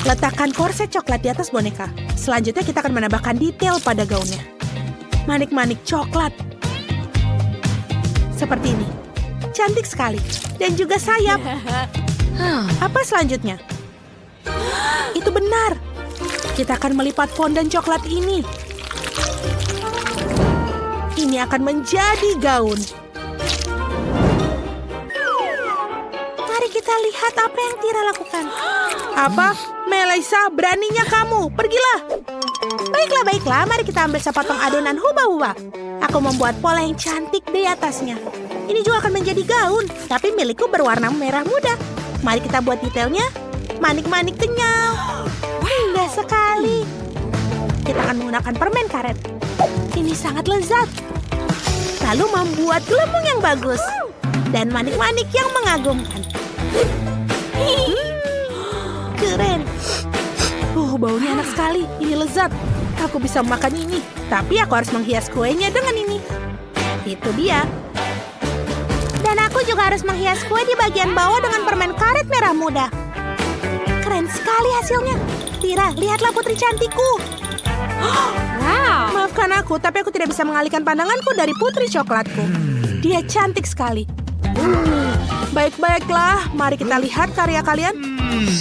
Letakkan korset coklat di atas boneka. Selanjutnya kita akan menambahkan detail pada gaunnya. Manik-manik coklat. Seperti ini. Cantik sekali. Dan juga sayap. Apa selanjutnya? Itu benar. Kita akan melipat fondan coklat ini. Ini akan menjadi gaun. Mari kita lihat apa yang Tira lakukan. Apa? Melisa, beraninya kamu. Pergilah. Baiklah. Mari kita ambil sepotong adonan huba-huba. Aku membuat pola yang cantik di atasnya. Ini juga akan menjadi gaun. Tapi milikku berwarna merah muda. Mari kita buat detailnya. Manik-manik kenyal. Indah sekali. Kita akan menggunakan permen karet. Ini sangat lezat. Lalu membuat gelembung yang bagus. Dan manik-manik yang mengagumkan. Keren. Baunya enak sekali. Ini lezat. Aku bisa makan ini. Tapi aku harus menghias kuenya dengan ini. Itu dia. Dan aku juga harus menghias kue di bagian bawah dengan permen karet merah muda. Keren sekali hasilnya. Tira, lihatlah putri cantikku. Wow. Maafkan aku, tapi aku tidak bisa mengalihkan pandanganku dari putri coklatku. Dia cantik sekali. Baiklah, mari kita lihat karya kalian.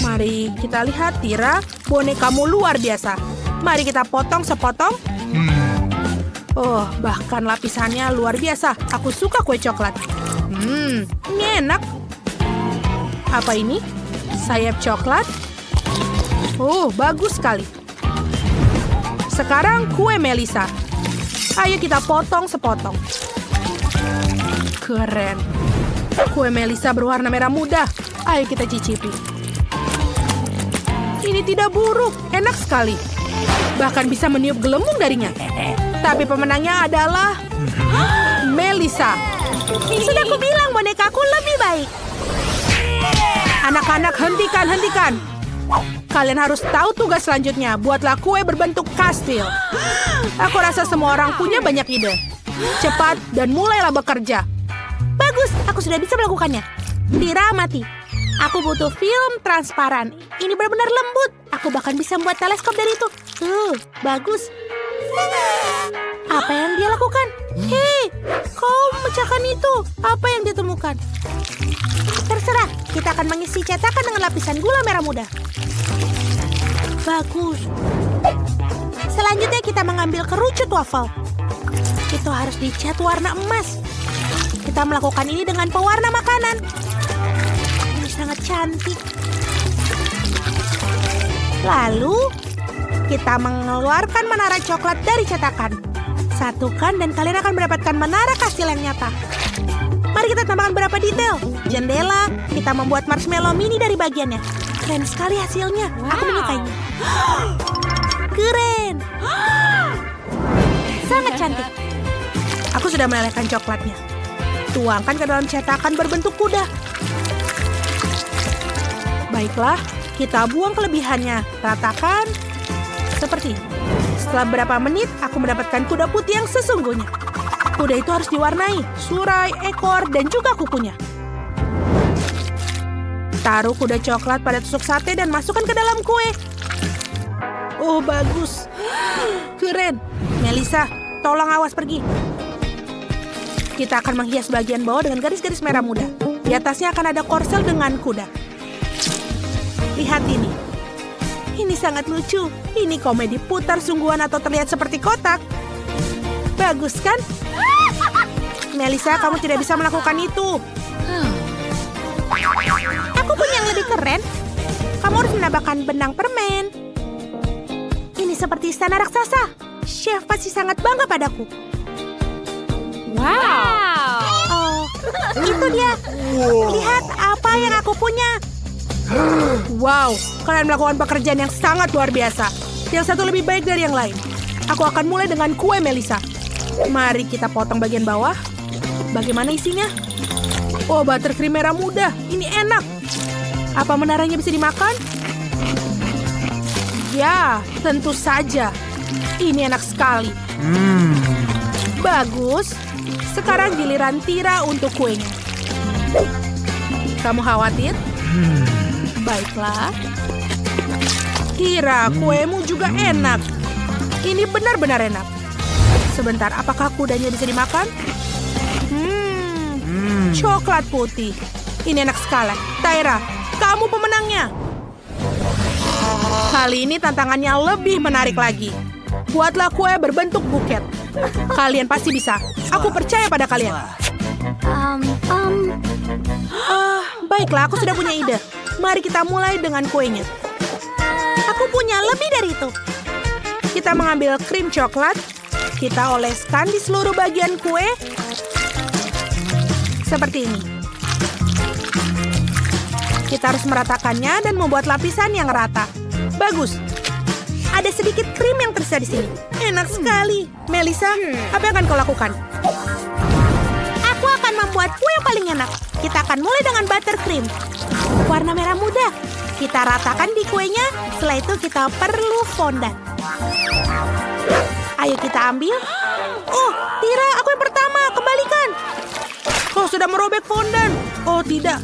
Mari kita lihat, Tira, bonekamu luar biasa. Mari kita potong sepotong. Oh, bahkan lapisannya luar biasa. Aku suka kue coklat. Ini enak. Apa ini? Sayap coklat. Oh, bagus sekali. Sekarang kue Melisa. Ayo kita potong sepotong. Keren. Kue Melisa berwarna merah muda. Ayo kita cicipi. Ini tidak buruk, enak sekali. Bahkan bisa meniup gelembung darinya. Tapi pemenangnya adalah Melisa. Sudah kubilang bonekaku lebih baik. Anak-anak, hentikan. Kalian harus tahu tugas selanjutnya. Buatlah kue berbentuk kastil. Aku rasa semua orang punya banyak ide. Cepat dan mulailah bekerja. Bagus, aku sudah bisa melakukannya. Tira, amati. Aku butuh film transparan. Ini benar-benar lembut. Aku bahkan bisa membuat teleskop dari itu. Bagus. Apa yang dia lakukan? Hei, kau memecahkan itu. Apa yang ditemukan? Terserah, kita akan mengisi cetakan dengan lapisan gula merah muda. Bagus. Selanjutnya kita mengambil kerucut waffle. Itu harus dicat warna emas. Kita melakukan ini dengan pewarna makanan. Ini sangat cantik. Lalu, kita mengeluarkan menara coklat dari cetakan. Satukan dan kalian akan mendapatkan menara kastil yang nyata. Mari kita tambahkan beberapa detail. Jendela, kita membuat marshmallow mini dari bagiannya. Keren sekali hasilnya. Aku menyukainya. Keren. Sangat cantik. Aku sudah melelehkan coklatnya. Tuangkan ke dalam cetakan berbentuk kuda. Baiklah, kita buang kelebihannya. Ratakan. Seperti ini. Setelah beberapa menit, aku mendapatkan kuda putih yang sesungguhnya. Kuda itu harus diwarnai, surai, ekor, dan juga kukunya. Taruh kuda coklat pada tusuk sate dan masukkan ke dalam kue. Oh, bagus. Keren. Melisa, tolong awas pergi. Kita akan menghias bagian bawah dengan garis-garis merah muda. Di atasnya akan ada korsel dengan kuda. Lihat ini. Ini sangat lucu. Ini komedi putar sungguhan atau terlihat seperti kotak. Bagus kan? Melisa, kamu tidak bisa melakukan itu. Aku punya yang lebih keren. Kamu harus menambahkan benang permen. Ini seperti istana raksasa. Chef pasti sangat bangga padaku. Wow. Oh, itu dia. Lihat apa yang aku punya. Wow, kalian melakukan pekerjaan yang sangat luar biasa. Yang satu lebih baik dari yang lain. Aku akan mulai dengan kue Melisa. Mari kita potong bagian bawah. Bagaimana isinya? Oh, buttercream merah muda. Ini enak. Apa menaranya bisa dimakan? Ya, tentu saja. Ini enak sekali. Bagus. Sekarang giliran Tira untuk kuenya. Kamu khawatir? Baiklah. Tira, kuemu juga enak. Ini benar-benar enak. Sebentar, apakah kudanya bisa dimakan? Coklat putih. Ini enak sekali. Tyra, kamu pemenangnya. Kali ini tantangannya lebih menarik lagi. Buatlah kue berbentuk buket. Kalian pasti bisa. Aku percaya pada kalian. Baiklah, aku sudah punya ide. Mari kita mulai dengan kuenya. Aku punya lebih dari itu. Kita mengambil krim coklat. Kita oleskan di seluruh bagian kue. Seperti ini. Kita harus meratakannya dan membuat lapisan yang rata. Bagus. Ada sedikit krim yang tersisa di sini. Enak sekali. Melisa, apa yang akan kau lakukan? Aku akan membuat kue yang paling enak. Kita akan mulai dengan buttercream. Warna merah muda. Kita ratakan di kuenya. Setelah itu kita perlu fondant. Ayo kita ambil. Oh, Tira, aku yang pertama. Kembalikan. Kau sudah merobek fondant. Oh, tidak.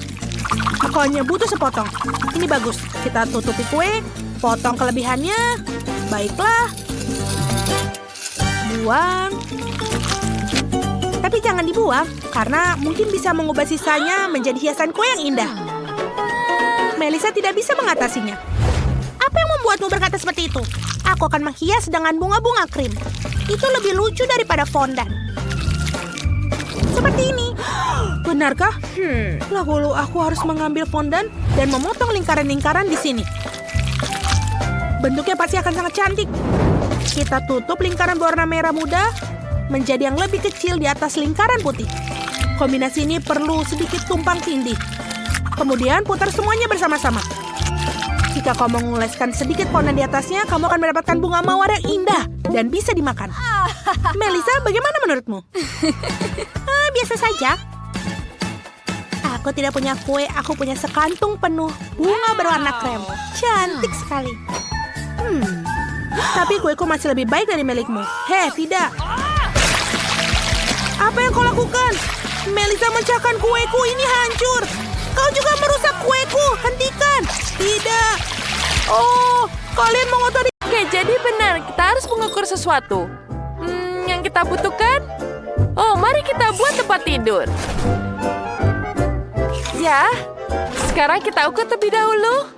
Aku hanya butuh sepotong. Ini bagus. Kita tutupi kue. Potong kelebihannya. Baiklah. Buang. Tapi jangan dibuang. Karena mungkin bisa mengubah sisanya menjadi hiasan kue yang indah. Melisa tidak bisa mengatasinya. Apa yang membuatmu berkata seperti itu? Aku akan menghias dengan bunga-bunga krim. Itu lebih lucu daripada fondant. seperti ini. Benarkah? Lalu aku harus mengambil fondan dan memotong lingkaran-lingkaran di sini. Bentuknya pasti akan sangat cantik. Kita tutup lingkaran berwarna merah muda menjadi yang lebih kecil di atas lingkaran putih. Kombinasi ini perlu sedikit tumpang tindih. Kemudian putar semuanya bersama-sama. Jika kau mengoleskan sedikit fondan di atasnya, kamu akan mendapatkan bunga mawar yang indah dan bisa dimakan. Melissa, bagaimana menurutmu? Biasa saja. Aku tidak punya kue, aku punya sekantung penuh bunga berwarna krem. Cantik sekali. Tapi kueku masih lebih baik dari milikmu. Hei, tidak. Apa yang kau lakukan? Melissa memecahkan kueku, ini hancur. Kau juga merusak kueku, hentikan. Tidak. Oh, kalian mengotori. Oke, jadi benar. Kita harus mengukur sesuatu. Yang kita butuhkan? Oh, mari kita buat tempat tidur. Ya, sekarang kita ukur terlebih dahulu.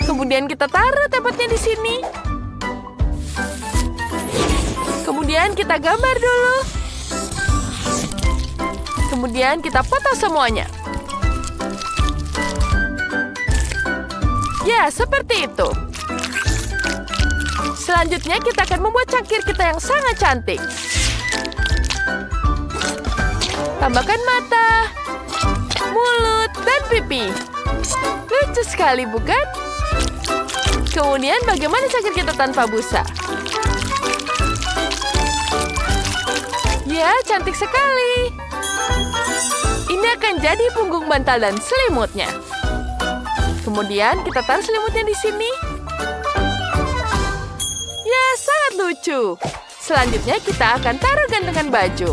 Kemudian kita taruh tempatnya di sini. Kemudian kita gambar dulu. Kemudian kita foto semuanya. Ya, seperti itu. Selanjutnya kita akan membuat cangkir kita yang sangat cantik. Tambahkan mata, mulut, dan pipi. Lucu sekali, bukan? Kemudian bagaimana cangkir kita tanpa busa? Ya, cantik sekali. Ini akan jadi punggung bantal dan selimutnya. Kemudian kita taruh selimutnya di sini. Ya, sangat lucu. Selanjutnya kita akan taruh gantungan baju.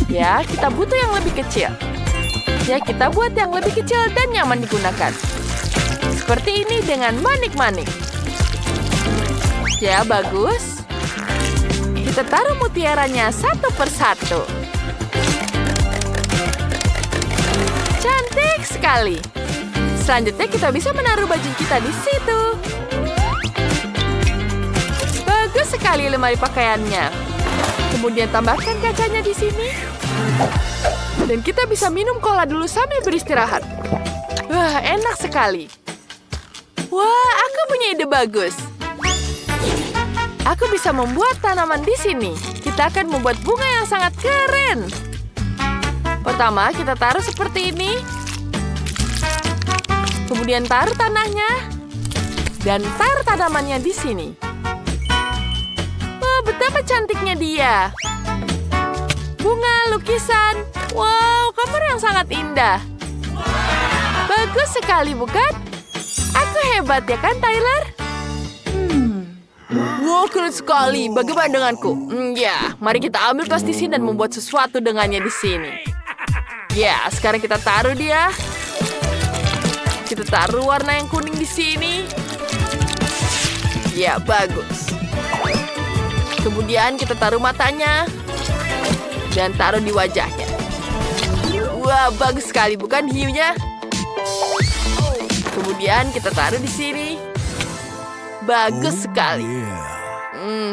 Ya, kita butuh yang lebih kecil. Ya, kita buat yang lebih kecil dan nyaman digunakan. Seperti ini dengan manik-manik. Ya, bagus. Kita taruh mutiaranya satu persatu. Cantik sekali. Selanjutnya kita bisa menaruh baju kita di situ. Bagus sekali lemari pakaiannya. Kemudian tambahkan kacanya di sini. Dan kita bisa minum cola dulu sambil beristirahat. Wah, enak sekali. Wah, aku punya ide bagus. Aku bisa membuat tanaman di sini. Kita akan membuat bunga yang sangat keren. Pertama, kita taruh seperti ini. Kemudian taruh tanahnya. Dan taruh tanamannya di sini. Oh, betapa cantiknya dia. Bunga, lukisan. Wow, kamar yang sangat indah. Bagus sekali, bukan? Aku hebat ya kan, Tyler? Wow, keren sekali. Bagaimana denganku? Ya, mari kita ambil plastisin dan membuat sesuatu dengannya di sini. Ya, sekarang kita taruh dia. Kita taruh warna yang kuning di sini. Ya, bagus. Kemudian kita taruh matanya. Dan taruh di wajahnya. Wah, bagus sekali, bukan hiunya? Kemudian kita taruh di sini. Bagus sekali.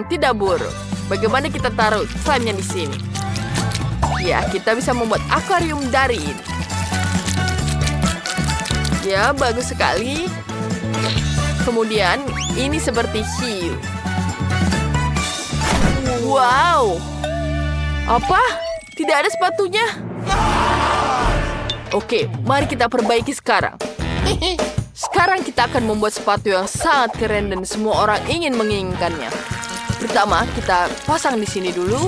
Tidak buruk. Bagaimana kita taruh slime-nya di sini? Ya, kita bisa membuat akuarium dari ini. Ya, bagus sekali. Kemudian, ini seperti hiu. Wow. Apa? Tidak ada sepatunya? Oke, mari kita perbaiki sekarang. Sekarang kita akan membuat sepatu yang sangat keren dan semua orang ingin menginginkannya. Pertama, kita pasang di sini dulu.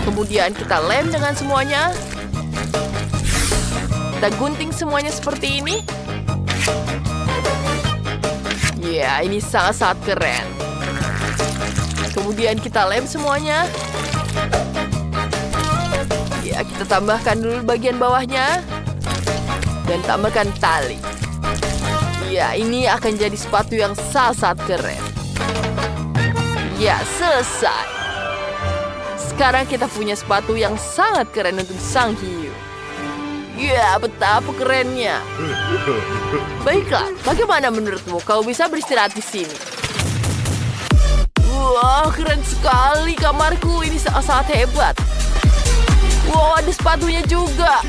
Kemudian kita lem dengan semuanya. Kita gunting semuanya seperti ini. Ya, ini sangat-sangat keren. Kemudian kita lem semuanya. Ya, kita tambahkan dulu bagian bawahnya. Dan tambahkan tali. Ya, ini akan jadi sepatu yang sangat keren. Ya, selesai. Sekarang kita punya sepatu yang sangat keren untuk sang hiu. Ya, betapa kerennya. Baiklah, bagaimana menurutmu? Kau bisa beristirahat di sini. Wah, keren sekali kamarku. Ini sangat hebat. Wow, ada sepatunya juga.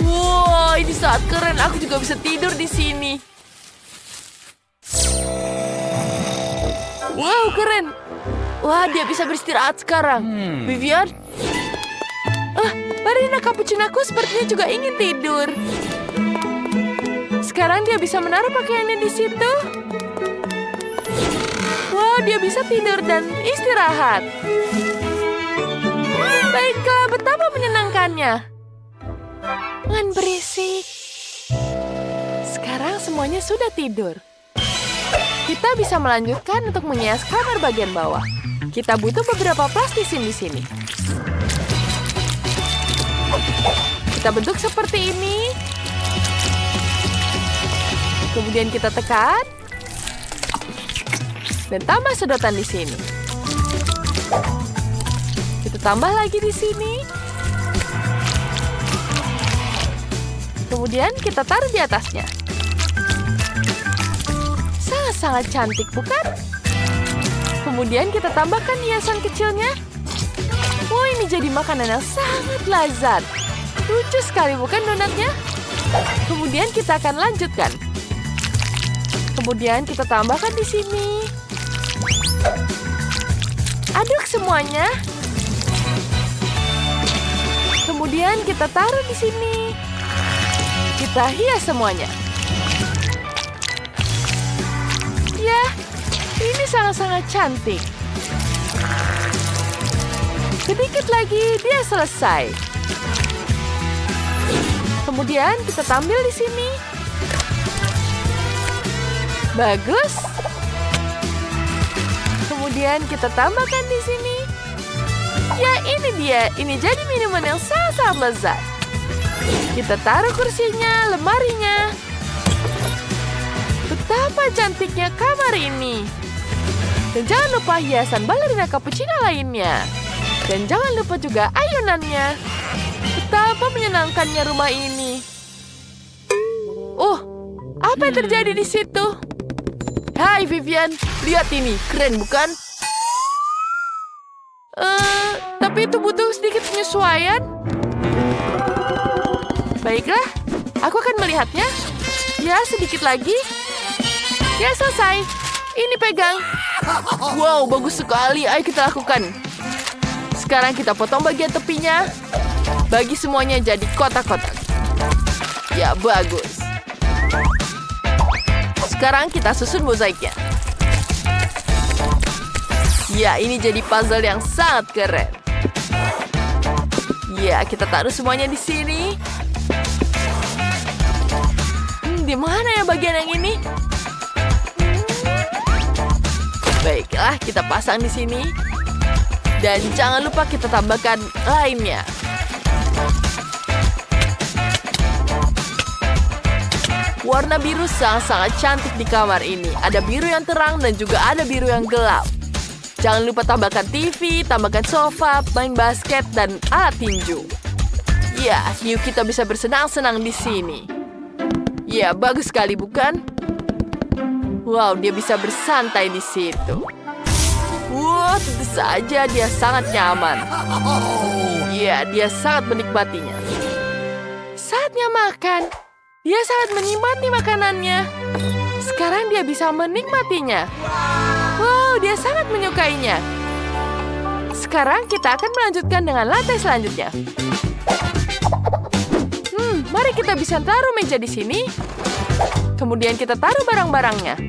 Wow, ini sangat keren. Aku juga bisa tidur di sini. Wow, keren. Wah, dia bisa beristirahat sekarang. Vivian? Ballerina cappuccino sepertinya juga ingin tidur. Sekarang dia bisa menaruh pakaiannya di situ. Wow, dia bisa tidur dan istirahat. Baiklah, betapa menyenangkannya. Jangan berisik. Sekarang semuanya sudah tidur. Kita bisa melanjutkan untuk menghias kamar bagian bawah. Kita butuh beberapa plastisin di sini. Kita bentuk seperti ini. Kemudian kita tekan. Dan tambah sedotan di sini. Kita tambah lagi di sini. Kemudian kita taruh di atasnya. Sangat-sangat cantik, bukan? Kemudian kita tambahkan hiasan kecilnya. Oh, ini jadi makanan yang sangat lezat. Lucu sekali, bukan donatnya? Kemudian kita akan lanjutkan. Kemudian kita tambahkan di sini. Aduk semuanya. Kemudian kita taruh di sini. Kita hias semuanya. Ya, ini sangat-sangat cantik. Sedikit lagi, dia selesai. Kemudian kita tampil di sini. Bagus. Kemudian kita tambahkan di sini. Ya, ini dia. Ini jadi minuman yang sangat-sangat lezat. Kita taruh kursinya, lemarinya. Betapa cantiknya kamar ini. Dan jangan lupa hiasan ballerina cappuccino lainnya. Dan jangan lupa juga ayunannya. Betapa menyenangkannya rumah ini. Oh, apa yang terjadi di situ? Hai Vivian, lihat ini. Keren bukan? Tapi itu butuh sedikit penyesuaian. Baiklah, aku akan melihatnya. Ya, sedikit lagi. Ya, selesai. Ini pegang. Wow, bagus sekali. Ayo kita lakukan. Sekarang kita potong bagian tepinya. Bagi semuanya jadi kotak-kotak. Ya, bagus. Sekarang kita susun mozaiknya. Ya, ini jadi puzzle yang sangat keren. Ya, kita taruh semuanya di sini. Di mana ya bagian yang ini? Baiklah, kita pasang di sini. Dan jangan lupa kita tambahkan lainnya. Warna biru sangat-sangat cantik di kamar ini. Ada biru yang terang dan juga ada biru yang gelap. Jangan lupa tambahkan TV, tambahkan sofa, main basket, dan alat tinju. Ya, yuk kita bisa bersenang-senang di sini. Ya, bagus sekali bukan? Wow, dia bisa bersantai di situ. Wow, tentu saja dia sangat nyaman. Ya, dia sangat menikmatinya. Saatnya makan. Dia sangat menikmati makanannya. Sekarang dia bisa menikmatinya. Wow, dia sangat menyukainya. Sekarang kita akan melanjutkan dengan lantai selanjutnya. Mari kita bisa taruh meja di sini. Kemudian kita taruh barang-barangnya.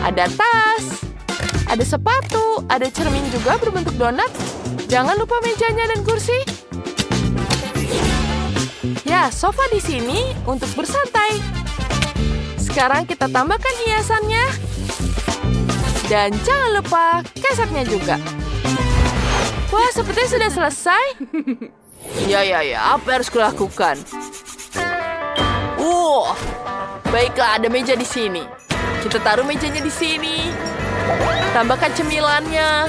Ada tas, ada sepatu, ada cermin juga berbentuk donat. Jangan lupa mejanya dan kursi. Ya, sofa di sini untuk bersantai. Sekarang kita tambahkan hiasannya. Dan jangan lupa kasetnya juga. Wah, sepertinya sudah selesai. Ya, apa yang harus kulakukan? Baiklah, ada meja di sini. Kita taruh mejanya di sini. Tambahkan cemilannya.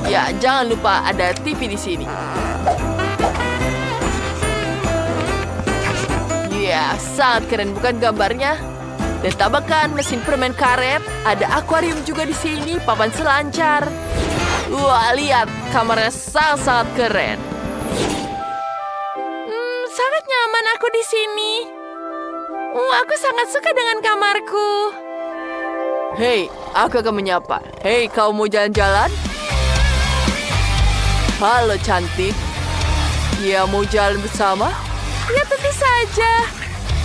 Ya, jangan lupa ada TV di sini. Ya, sangat keren bukan gambarnya? Dan tambahkan mesin permen karet. Ada akuarium juga di sini, papan selancar. Wah, lihat, kamarnya sangat-sangat keren. Sangat nyaman aku di sini. Aku sangat suka dengan kamarku. Hei, aku akan menyapa. Hei, kau mau jalan-jalan? Halo, cantik. Ya, mau jalan bersama? Ya, tentu saja.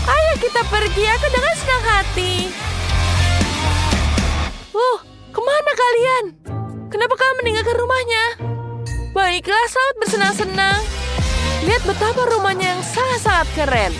Ayo kita pergi, aku dengan senang hati. Kemana kalian? Kenapa kalian meninggalkan rumahnya? Baiklah, selamat bersenang-senang. Lihat betapa rumahnya yang sangat-sangat keren.